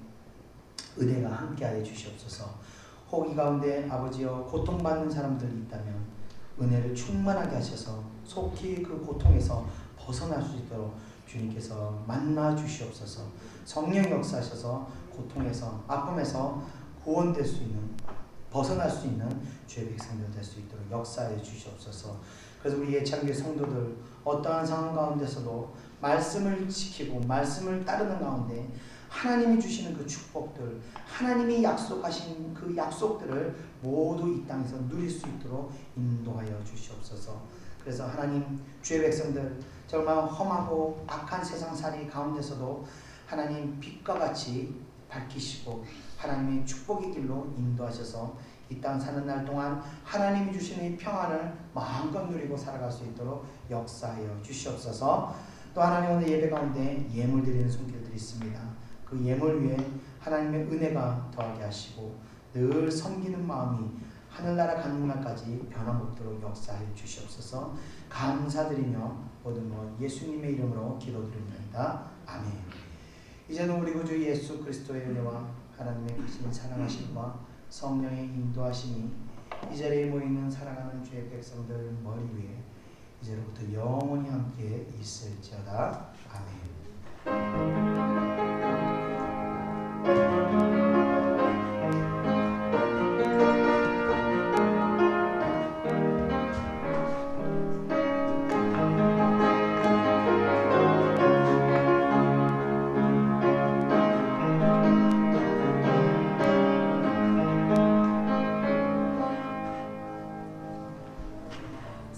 은혜가 함께하여 주시옵소서. 혹 이 가운데 아버지여 고통받는 사람들이 있다면 은혜를 충만하게 하셔서 속히 그 고통에서 벗어날 수 있도록 주님께서 만나 주시옵소서. 성령 역사하셔서 고통에서 아픔에서 구원될 수 있는 벗어날 수 있는 주의 백성들 될 수 있도록 역사해 주시옵소서. 그래서 우리 예찬교회 성도들 어떠한 상황 가운데서도 말씀을 지키고 말씀을 따르는 가운데 하나님이 주시는 그 축복들 하나님이 약속하신 그 약속들을 모두 이 땅에서 누릴 수 있도록 인도하여 주시옵소서. 그래서 하나님 주의 백성들 정말 험하고 악한 세상살이 가운데서도 하나님 빛과 같이 밝히시고 하나님의 축복의 길로 인도하셔서 이 땅 사는 날 동안 하나님이 주시는 이 평안을 마음껏 누리고 살아갈 수 있도록 역사하여 주시옵소서. 또 하나님 오늘 예배 가운데 예물 드리는 손길들이 있습니다. 그 예물 위에 하나님의 은혜가 더하게 하시고 늘 섬기는 마음이 하늘나라 가는 날까지 변함없도록 역사하여 주시옵소서. 감사드리며 모든 것 예수님의 이름으로 기도드립니다. 아멘. 이제는 우리 구주 예수 그리스도의 은혜와 하나님의 크신 사랑하심과 성령의 인도하심이 이 자리에 모이는 사랑하는 주의 백성들 머리 위에 이제로부터 영원히 함께 있을지어다. 아멘.